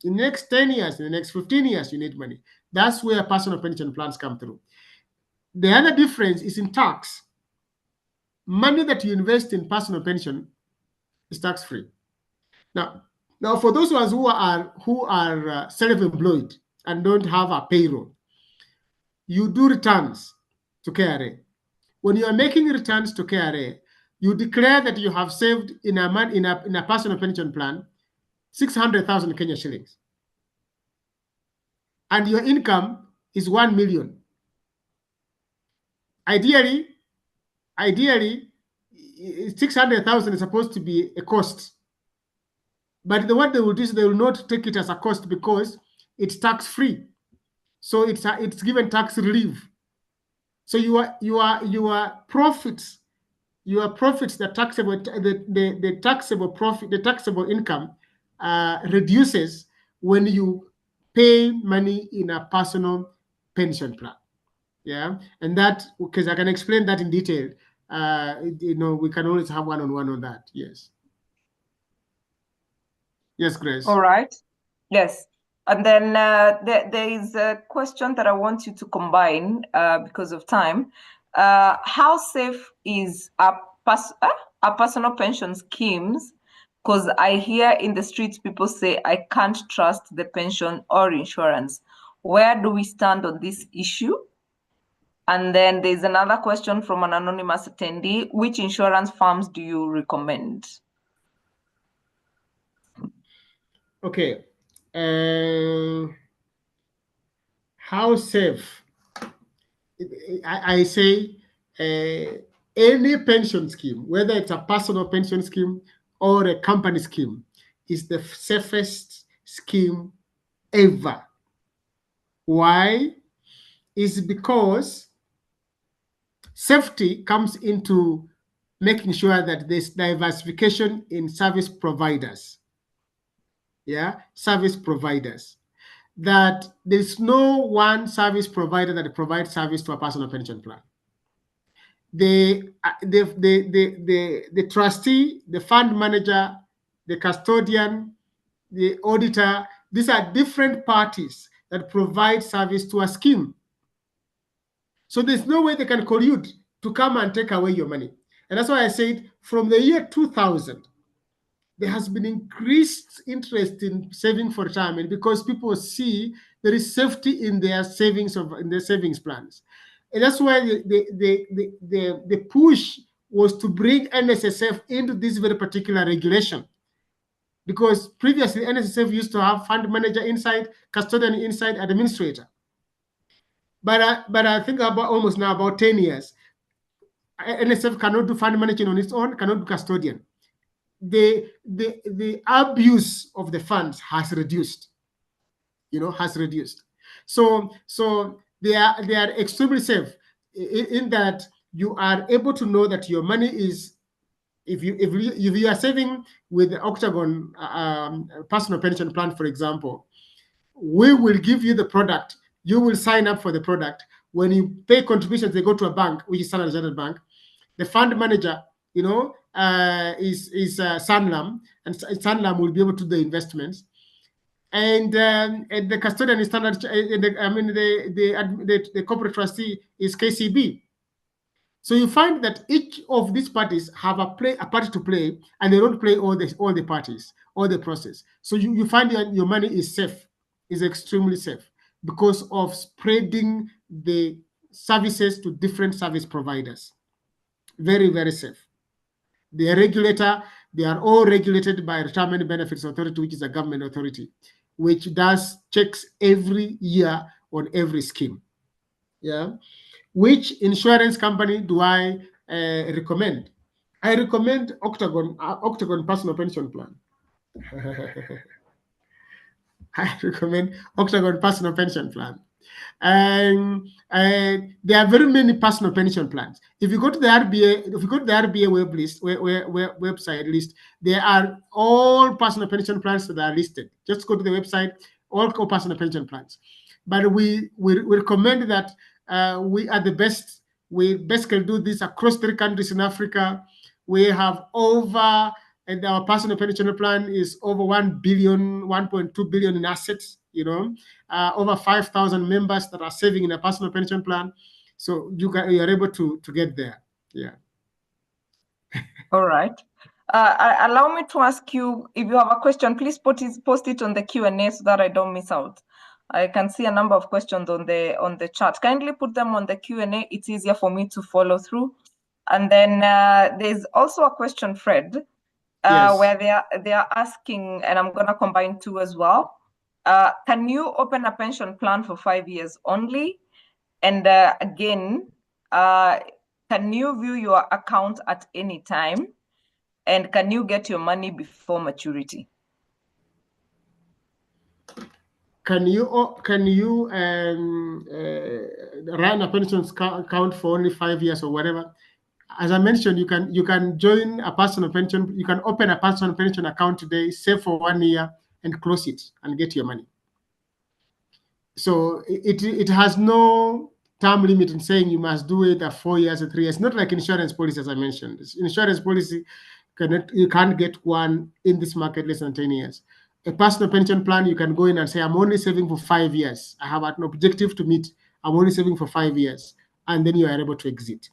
In the next 10 years, in the next 15 years, you need money. That's where personal pension plans come through. The other difference is in tax. Money that you invest in personal pension is tax-free. Now, for those of us who are self-employed and don't have a payroll, you do returns to KRA. When you are making returns to KRA, you declare that you have saved in a personal pension plan 600,000 Kenya shillings, and your income is 1 million. Ideally, 600,000 is supposed to be a cost, but what they will do is they will not take it as a cost because it's tax-free. So it's given tax relief. So your profits, the taxable income reduces when you pay money in a personal pension plan. Yeah, and that, because I can explain that in detail. We can always have one-on-one on that. Yes. Yes, Grace. All right. Yes. And then there is a question that I want you to combine because of time. How safe is a personal pension schemes? Because I hear in the streets people say, I can't trust the pension or insurance. Where do we stand on this issue? And then there's another question from an anonymous attendee. Which insurance firms do you recommend? Okay. How safe? I say any pension scheme, whether it's a personal pension scheme or a company scheme, is the safest scheme ever. Why? Is because safety comes into making sure that there's diversification in service providers. Yeah, service providers. That there's no one service provider that provides service to a personal pension plan. The trustee, the fund manager, the custodian, the auditor, these are different parties that provide service to a scheme. So there's no way they can collude to come and take away your money. And that's why I said from the year 2000, there has been increased interest in saving for retirement because people see there is safety in their savings plans. And that's why the push was to bring NSSF into this very particular regulation. Because previously NSSF used to have fund manager inside, custodian inside, administrator. But I think almost now about 10 years, NSSF cannot do fund management on its own, cannot do custodian. The abuse of the funds has reduced, has reduced. So they are extremely safe in that you are able to know that your money is, if you are saving with the Octagon personal pension plan, for example, we will give you the product. You will sign up for the product. When you pay contributions, they go to a bank, which is Standard Chartered Bank. The fund manager, is Sanlam, and Sanlam will be able to do the investments. And the custodian is Standard. The corporate trustee is KCB. So you find that each of these parties have a party to play, and they don't play all the parties, all the process. So you find that your money is safe, is extremely safe, because of spreading the services to different service providers. Very, very safe. The regulator, they are all regulated by Retirement Benefits Authority, which is a government authority, which does checks every year on every scheme. Yeah. Which insurance company do I recommend? I recommend Octagon Personal Pension Plan. I recommend Octagon Personal Pension Plan. And there are very many personal pension plans. If you go to the RBA, website list, there are all personal pension plans that are listed. Just go to the website, all personal pension plans. But we recommend that we are the best. We basically do this across 3 countries in Africa. We have over, and our personal pension plan is over 1 billion, 1.2 billion in assets, over 5,000 members that are saving in a personal pension plan. So you are able to get there. Yeah. All right. Allow me to ask you, if you have a question, please post it on the Q&A so that I don't miss out. I can see a number of questions on the chat. Kindly put them on the Q&A. It's easier for me to follow through. And then there's also a question, Fred, Yes. where they are asking, and I'm going to combine 2 as well. Can you open a pension plan for 5 years only? And again, can you view your account at any time? And can you get your money before maturity? Can you run a pension account for only 5 years or whatever? As I mentioned, you can join a personal pension. You can open a personal pension account today, save for 1 year, and close it and get your money. So it has no term limit in saying you must do it at 4 years or 3 years. Not like insurance policy, as I mentioned. Insurance policy, you can't get one in this market less than 10 years. a personal pension plan, you can go in and say, I'm only saving for 5 years. I have an objective to meet. I'm only saving for 5 years. And then you are able to exit.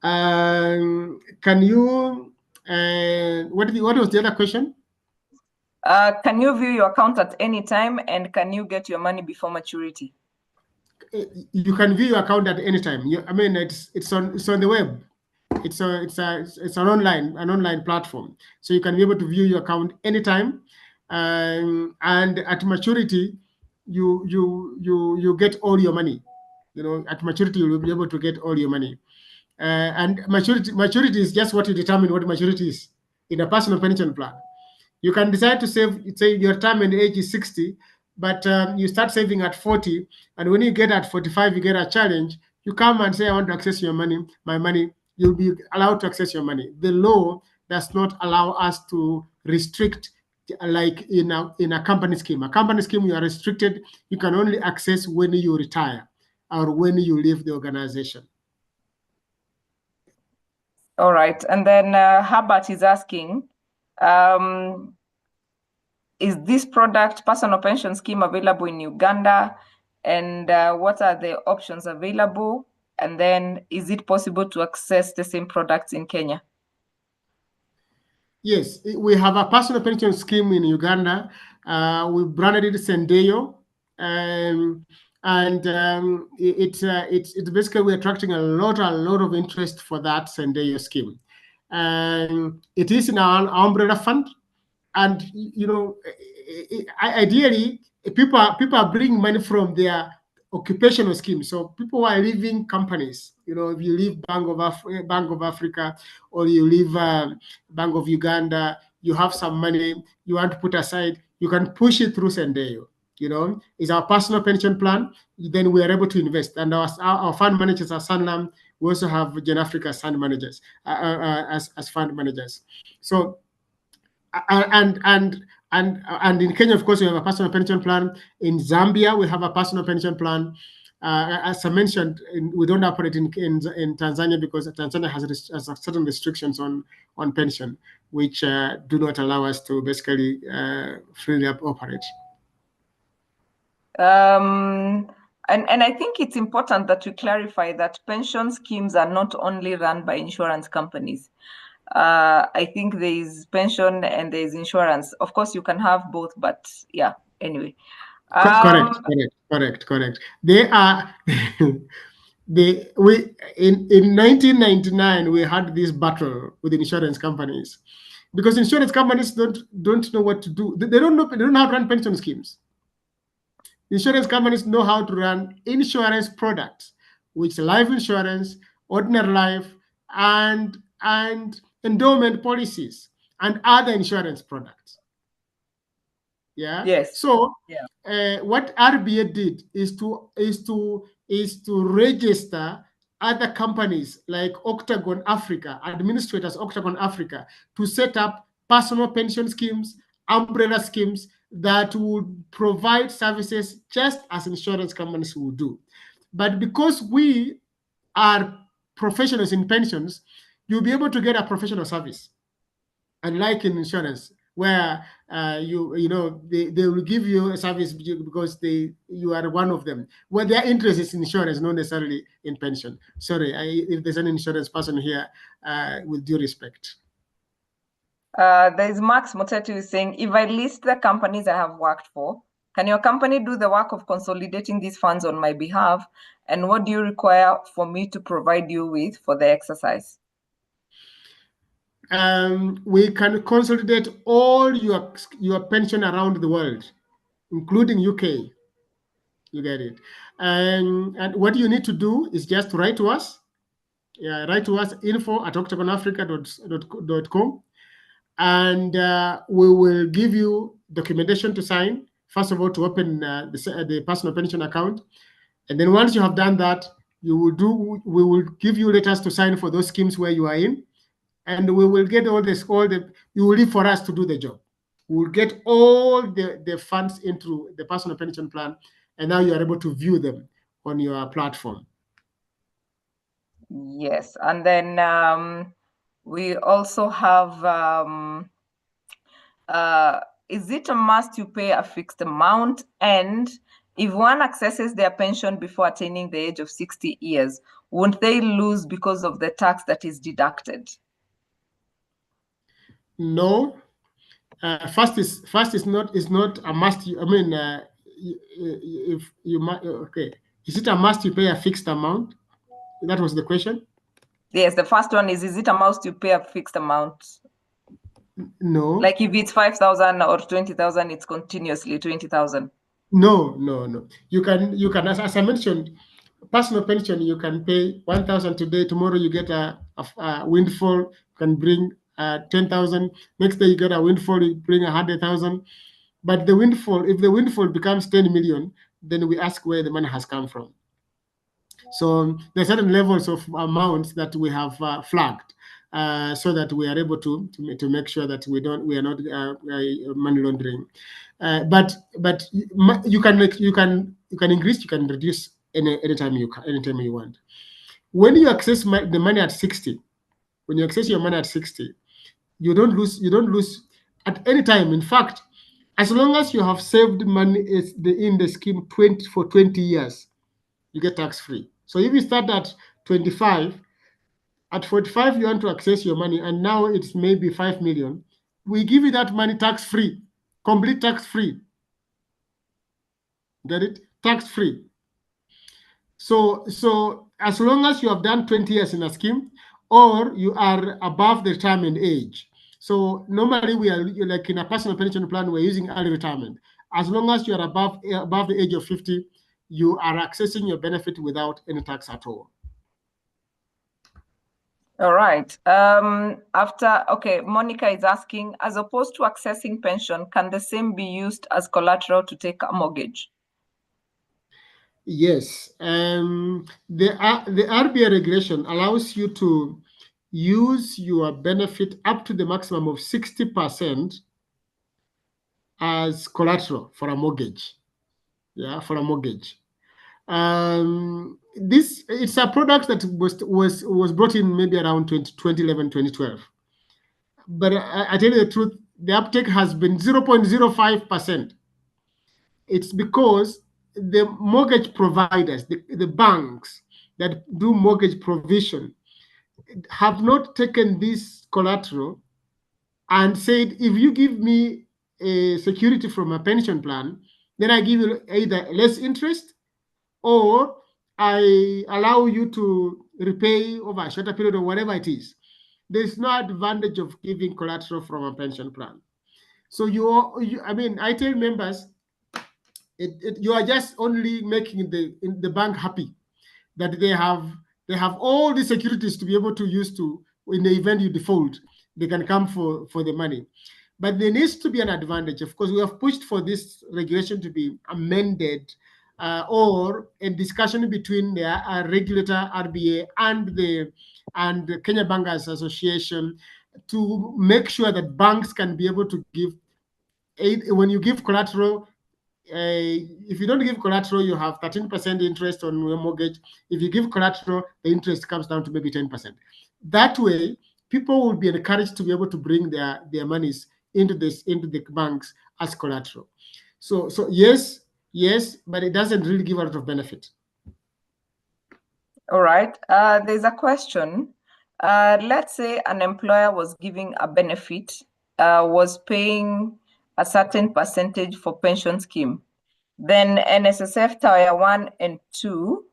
Can you, what was the other question? Can you view your account at any time, and can you get your money before maturity? You can view your account at any time. I mean, it's on the web. It's an online platform, so you can be able to view your account anytime, and at maturity, you get all your money. You know, at maturity you will be able to get all your money, and maturity is just what you determine what maturity is in a personal pension plan. You can decide to save, say your retirement age is 60, but you start saving at 40, and when you get at 45, you get a challenge. You come and say, I want to access your money, my money. You'll be allowed to access your money. The law does not allow us to restrict, like in a company scheme. A company scheme, you are restricted. You can only access when you retire or when you leave the organization. All right. And then Herbert is asking, is this product, personal pension scheme, available in Uganda? And what are the options available? And then is it possible to access the same products in Kenya? Yes, we have a personal pension scheme in Uganda. We branded it Sendeyo, it's basically we're attracting a lot of interest for that Sendeyo scheme. It is in our umbrella fund, and you know, ideally, people are bringing money from their occupational scheme. So people who are leaving companies, you know, if you leave Bank of Africa, or you leave Bank of Uganda, you have some money you want to put aside, you can push it through Sendeyo. You know, it's our personal pension plan. Then we are able to invest, and our fund managers are Sanlam. We also have Gen Africa fund managers as fund managers. So and in Kenya, of course, we have a personal pension plan. In Zambia, we have a personal pension plan. As I mentioned, we don't operate in Tanzania because Tanzania has certain restrictions on pension, which do not allow us to basically freely operate. And I think it's important that we clarify that pension schemes are not only run by insurance companies. I think there is pension and there is insurance. Of course, you can have both, but yeah, anyway. Correct. They are in 1999 we had this battle with insurance companies, because insurance companies don't know what to do. They don't know how to run pension schemes. Insurance companies know how to run insurance products, which life insurance, ordinary life, and endowment policies, and other insurance products. Yeah. Yes. So what RBA did is to register other companies like Octagon Africa, administrators Octagon Africa, to set up personal pension schemes, umbrella schemes that would provide services just as insurance companies would do. But because we are professionals in pensions, you'll be able to get a professional service, unlike in insurance, where you know they will give you a service because you are one of them. Well, their interest is in insurance, not necessarily in pension. Sorry, if there's an insurance person here, with due respect. There's Max Motetu saying, if I list the companies I have worked for, can your company do the work of consolidating these funds on my behalf? And what do you require for me to provide you with for the exercise? We can consolidate all your pension around the world, including UK. You get it. And what you need to do is just write to us. Yeah, write to us, info@octagonafrica.com, and we will give you documentation to sign. First of all, to open the personal pension account, and then once you have done that, we will give you letters to sign for those schemes where you are in, and we will get you will leave for us to do the job. We will get all the funds into the personal pension plan, and now you are able to view them on your platform. Yes, and then we also have is it a must you pay a fixed amount? And if one accesses their pension before attaining the age of 60 years, won't they lose because of the tax that is deducted? No. First is not a must. I mean, if you okay, is it a must you pay a fixed amount? That was the question. Yes, the first one is it a must you pay a fixed amount? No. Like if it's 5,000 or 20,000, it's continuously 20,000. No. You can as I mentioned, personal pension, you can pay 1,000 today. Tomorrow you get a windfall. You can bring 10,000. Next day you get a windfall. You bring 100,000. But the windfall, if the windfall becomes 10 million, then we ask where the money has come from. So there are certain levels of amounts that we have flagged, so that we are able to make sure that we are not money laundering. But you can increase, you can reduce anytime you want. When you access the money at 60, when you access your money at 60, you don't lose at any time. In fact, as long as you have saved money in the scheme for 20 years, you get tax free. So if you start at 25, at 45 you want to access your money, and now it's maybe 5 million, we give you that money tax free, complete tax free. Get it? Tax free. So as long as you have done 20 years in a scheme, or you are above the retirement age. So normally we are like in a personal pension plan, we're using early retirement. As long as you are above the age of 50, you are accessing your benefit without any tax at all. All right. Okay, Monica is asking, as opposed to accessing pension, can the same be used as collateral to take a mortgage? Yes. The RBI regulation allows you to use your benefit up to the maximum of 60% as collateral for a mortgage. Yeah, for a mortgage. It's a product that was brought in maybe around 2011, 2012. But I tell you the truth, the uptake has been 0.05%. It's because the mortgage providers, the banks that do mortgage provision, have not taken this collateral and said, if you give me a security from a pension plan, then I give you either less interest, or I allow you to repay over a shorter period or whatever it is. There's no advantage of giving collateral from a pension plan. So I mean, I tell members, you are just only making the bank happy that they have all the securities to be able to use to, in the event you default, they can come for the money. But there needs to be an advantage. Of course, we have pushed for this regulation to be amended, or a discussion between the regulator RBA and the Kenya Bankers Association to make sure that banks can be able to give aid. When you give collateral, if you don't give collateral, you have 13% interest on your mortgage. If you give collateral, the interest comes down to maybe 10%. That way, people will be encouraged to be able to bring their monies into the banks as collateral. So yes, but it doesn't really give a lot of benefit. All right. There's a question. Let's say an employer was giving a benefit, was paying a certain percentage for pension scheme. Then NSSF Tier 1 and 2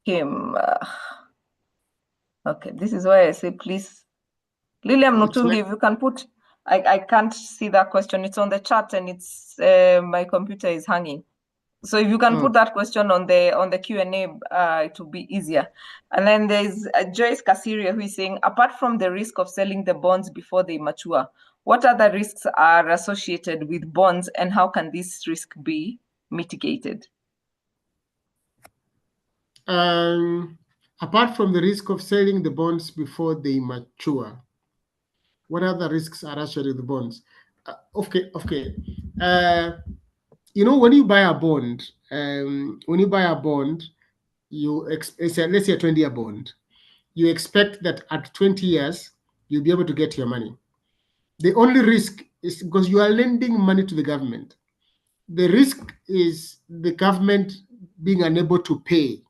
came. Okay, this is why I say, please, Lilian Mutungi, if you can put, I can't see that question. It's on the chat and it's my computer is hanging. So if you can put that question on the Q&A, it will be easier. And then there's Joyce Kasiria who is saying, apart from the risk of selling the bonds before they mature, what other risks are associated with bonds, and how can this risk be mitigated? Apart from the risk of selling the bonds before they mature, what other risks are associated with the bonds? Okay. You know, when you buy a bond, let's say a 20-year bond. You expect that at 20 years, you'll be able to get your money. The only risk is because you are lending money to the government. The risk is the government being unable to pay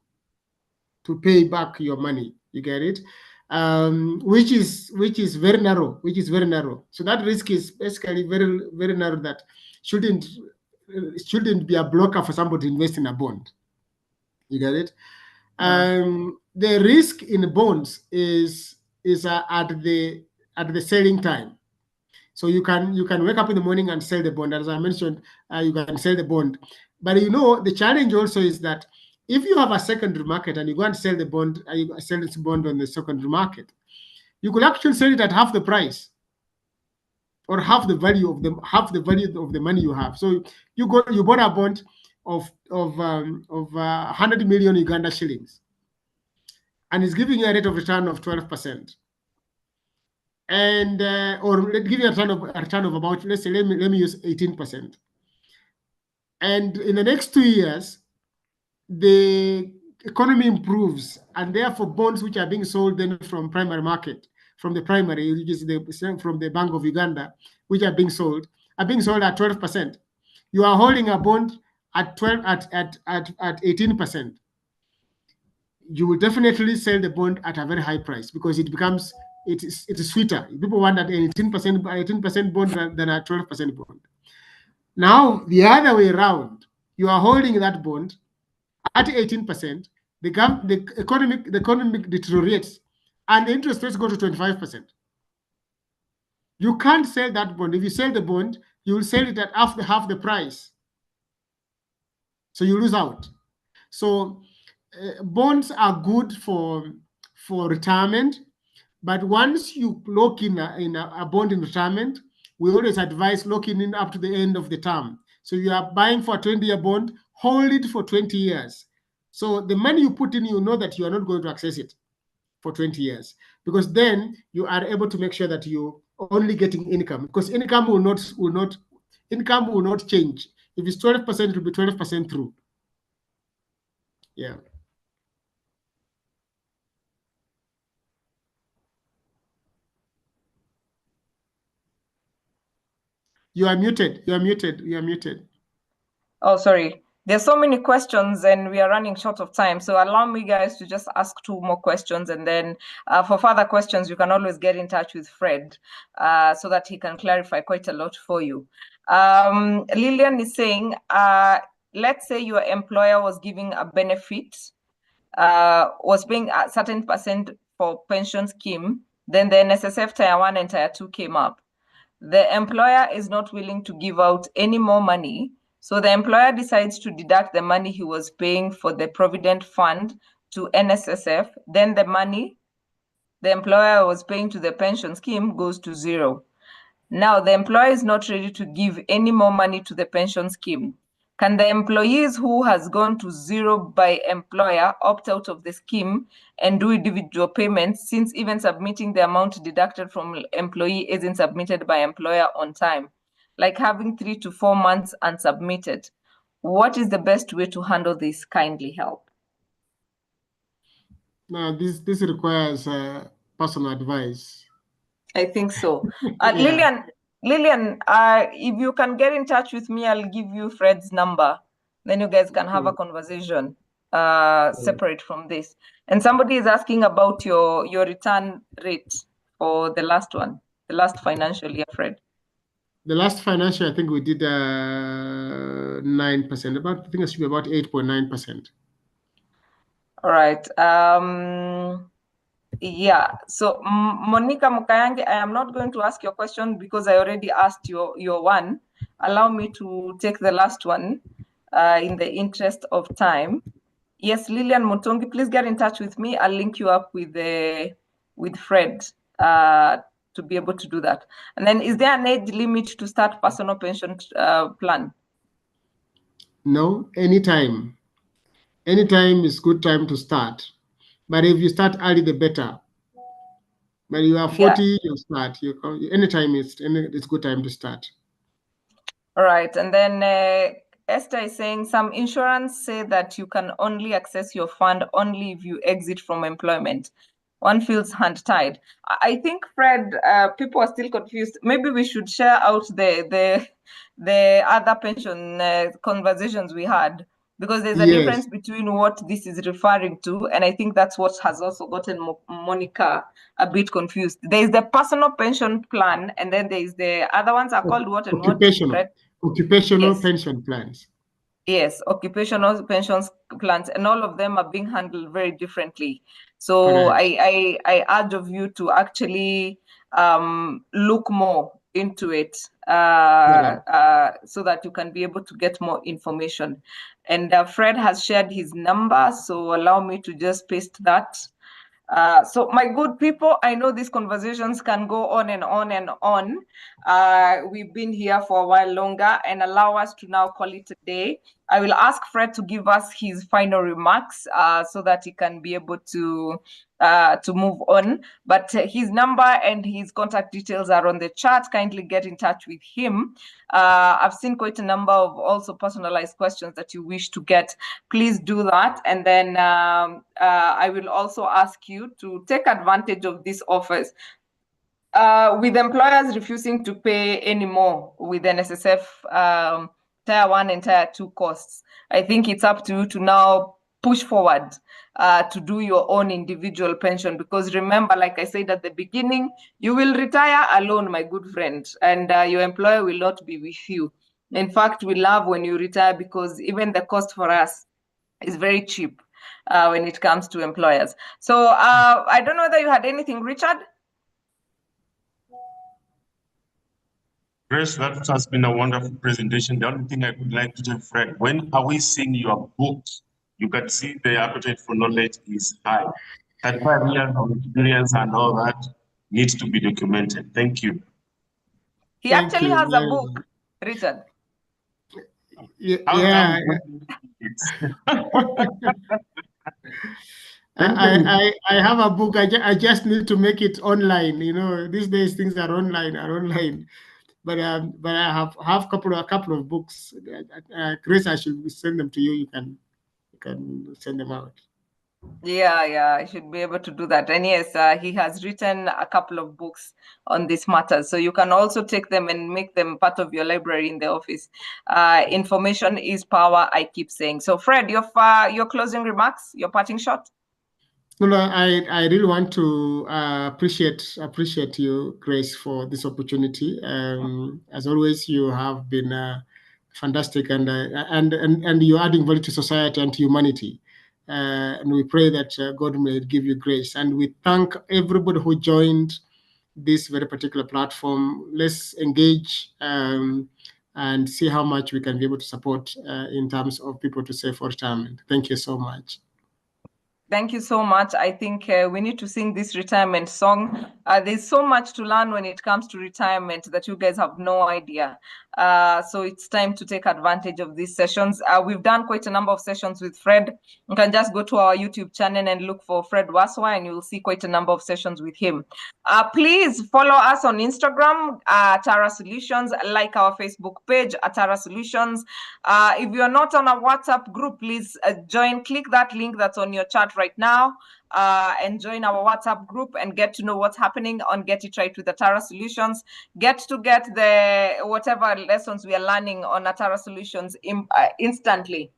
back your money. You get it? Which is very narrow. So that risk is basically very, very narrow. That shouldn't be a blocker for somebody to invest in a bond. You get it? The risk in bonds is at the selling time. So you can wake up in the morning and sell the bond. As I mentioned, you can sell the bond. But the challenge also is that if you have a secondary market and you go and sell the bond, you sell this bond on the secondary market, you could actually sell it at half the price or half the value of the money you have. So you bought a bond of 100 million Uganda shillings, and it's giving you a rate of return of 12%. And or give you a return of about, let's say, let me use 18%. And in the next 2 years, the economy improves, and therefore bonds which are being sold then from primary market, from the primary, which is from the Bank of Uganda, which are being sold at 12%. You are holding a bond at 18%. You will definitely sell the bond at a very high price because it is sweeter. People want an 18% bond than a 12% bond. Now the other way around, you are holding that bond at 18%. The economic deteriorates, and the interest rates go to 25%. You can't sell that bond. If you sell the bond, you will sell it at half the price. So you lose out. So bonds are good for retirement, but once you lock in a bond in retirement, we always advise locking in up to the end of the term. So you are buying for a 20-year bond, hold it for 20 years. So the money you put in, you know that you are not going to access it for 20 years, because then you are able to make sure that you only getting income, because income will not change. If it's 12%, it will be 12% through. Yeah. You are muted. Oh, sorry. There's so many questions and we are running short of time. So allow me, guys, to just ask 2 more questions. And then for further questions, you can always get in touch with Fred so that he can clarify quite a lot for you. Lillian is saying, let's say your employer was giving a benefit, was paying a certain percent for pension scheme, then the NSSF Tier 1 and Tier 2 came up. The employer is not willing to give out any more money. So the employer decides to deduct the money he was paying for the Provident Fund to NSSF. Then the money the employer was paying to the pension scheme goes to zero. Now the employer is not ready to give any more money to the pension scheme. Can the employees who has gone to zero by employer opt out of the scheme and do individual payments, since even submitting the amount deducted from employee isn't submitted by employer on time, like having 3 to 4 months unsubmitted? What is the best way to handle this? Kindly help. Now this requires personal advice. I think so. Yeah. Lillian, if you can get in touch with me, I'll give you Fred's number. Then you guys can have a conversation separate from this. And somebody is asking about your return rate for the last one, the last financial year, Fred. The last financial, I think we did 9%. I think it should be about 8.9%. All right. Yeah. So Monica Mukayangi, I am not going to ask your question because I already asked your one. Allow me to take the last one in the interest of time. Yes, Lillian Mutungi, please get in touch with me. I'll link you up with Fred to be able to do that. And then, is there an age limit to start personal pension plan? No, anytime. Anytime is good time to start. But if you start early, the better. When you are 40, you start. Anytime it's good time to start. All right. And then Esther is saying some insurance say that you can only access your fund only if you exit from employment. One feels hand-tied. I think, Fred, people are still confused. Maybe we should share out the other pension conversations we had, because there's a difference between what this is referring to, and I think that's what has also gotten Monica a bit confused. There's the personal pension plan, and then there's the other ones are called what and occupational, what? occupational Yes. pension plans. Yes, occupational pensions plans, and all of them are being handled very differently. So I urge of you to actually look more into it so that you can be able to get more information. And Fred has shared his number, so allow me to just paste that. So my good people, I know these conversations can go on and on and on. We've been here for a while longer, and allow us to now call it a day. I will ask Fred to give us his final remarks so that he can be able to move on. But his number and his contact details are on the chat. Kindly get in touch with him. I've seen quite a number of also personalized questions that you wish to get. Please do that. And then I will also ask you to take advantage of these offers. With employers refusing to pay any more with NSSF Tier 1 and Tier 2 costs, I think it's up to you to now push forward to do your own individual pension. Because remember, like I said at the beginning, you will retire alone, my good friend, and your employer will not be with you. In fact, we love when you retire, because even the cost for us is very cheap when it comes to employers. So I don't know whether you had anything, Richard? Grace, that has been a wonderful presentation. The only thing I would like to tell Fred, when are we seeing your books? You can see the appetite for knowledge is high. 35 years of experience and all that needs to be documented. Thank you. He actually has a book, Richard. Yeah. I have a book. I just need to make it online. You know, these days things are online. But I have a couple of books. Chris, I should send them to you. You can send them out. Yeah, I should be able to do that. And yes, he has written a couple of books on this matter, so you can also take them and make them part of your library in the office. Information is power, I keep saying. So Fred, your closing remarks, your parting shot. No, I really want to appreciate you, Grace, for this opportunity. As always, you have been fantastic, and you're adding value to society and to humanity. And we pray that God may give you grace. And we thank everybody who joined this very particular platform. Let's engage and see how much we can be able to support in terms of people to save for retirement. Thank you so much. Thank you so much. I think we need to sing this retirement song. There's so much to learn when it comes to retirement that you guys have no idea. So it's time to take advantage of these sessions. We've done quite a number of sessions with Fred. You can just go to our YouTube channel and look for Fred Waswa, and you'll see quite a number of sessions with him. Please follow us on Instagram, Tara Solutions, like our Facebook page, Tara Solutions. If you're not on a WhatsApp group, please click that link that's on your chat right now and join our WhatsApp group and get to know what's happening on Get It Right with Atara Solutions. Get the whatever lessons we are learning on Atara Solutions instantly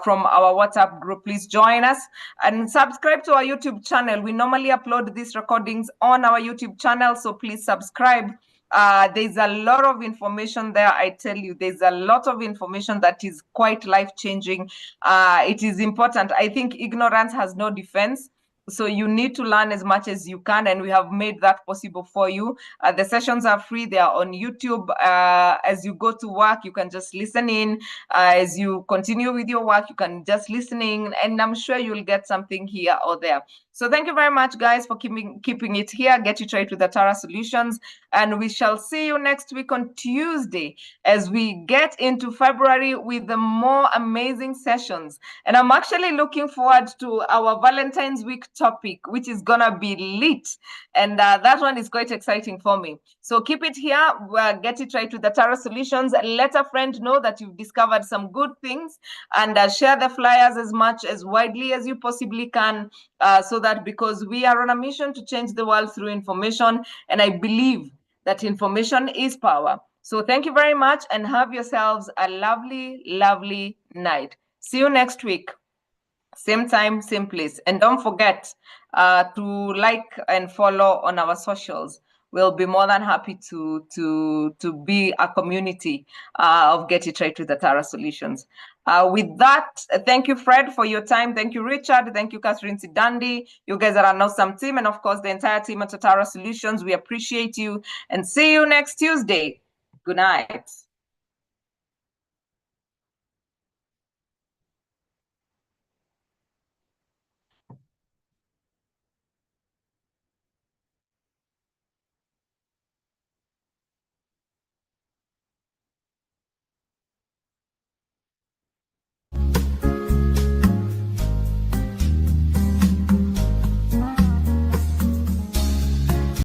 from our WhatsApp group. Please join us and subscribe to our YouTube channel. We normally upload these recordings on our YouTube channel, so please subscribe. There's a lot of information there. I tell you, there's a lot of information that is quite life-changing. It is important. I think ignorance has no defense. So you need to learn as much as you can, and we have made that possible for you. The sessions are free. They are on YouTube. As you go to work, you can just listen in. As you continue with your work, you can just listen in, and I'm sure you'll get something here or there. So thank you very much, guys, for keeping it here. Get It Right with the Tara Solutions. And we shall see you next week on Tuesday as we get into February with the more amazing sessions. And I'm actually looking forward to our Valentine's Week topic, which is going to be lit. And that one is quite exciting for me. So keep it here. Get It Right with the Tara Solutions. Let a friend know that you've discovered some good things, and share the flyers as much as widely as you possibly can, so that, because we are on a mission to change the world through information, and I believe that information is power. So thank you very much, and have yourselves a lovely, lovely night. See you next week. Same time, same place. And don't forget to like and follow on our socials. We'll be more than happy to be a community of Get It Right with the Tara Solutions. With that, thank you, Fred, for your time. Thank you, Richard. Thank you, Catherine Sidandi. You guys are an awesome team. And of course, the entire team at Tara Solutions. We appreciate you, and see you next Tuesday. Good night.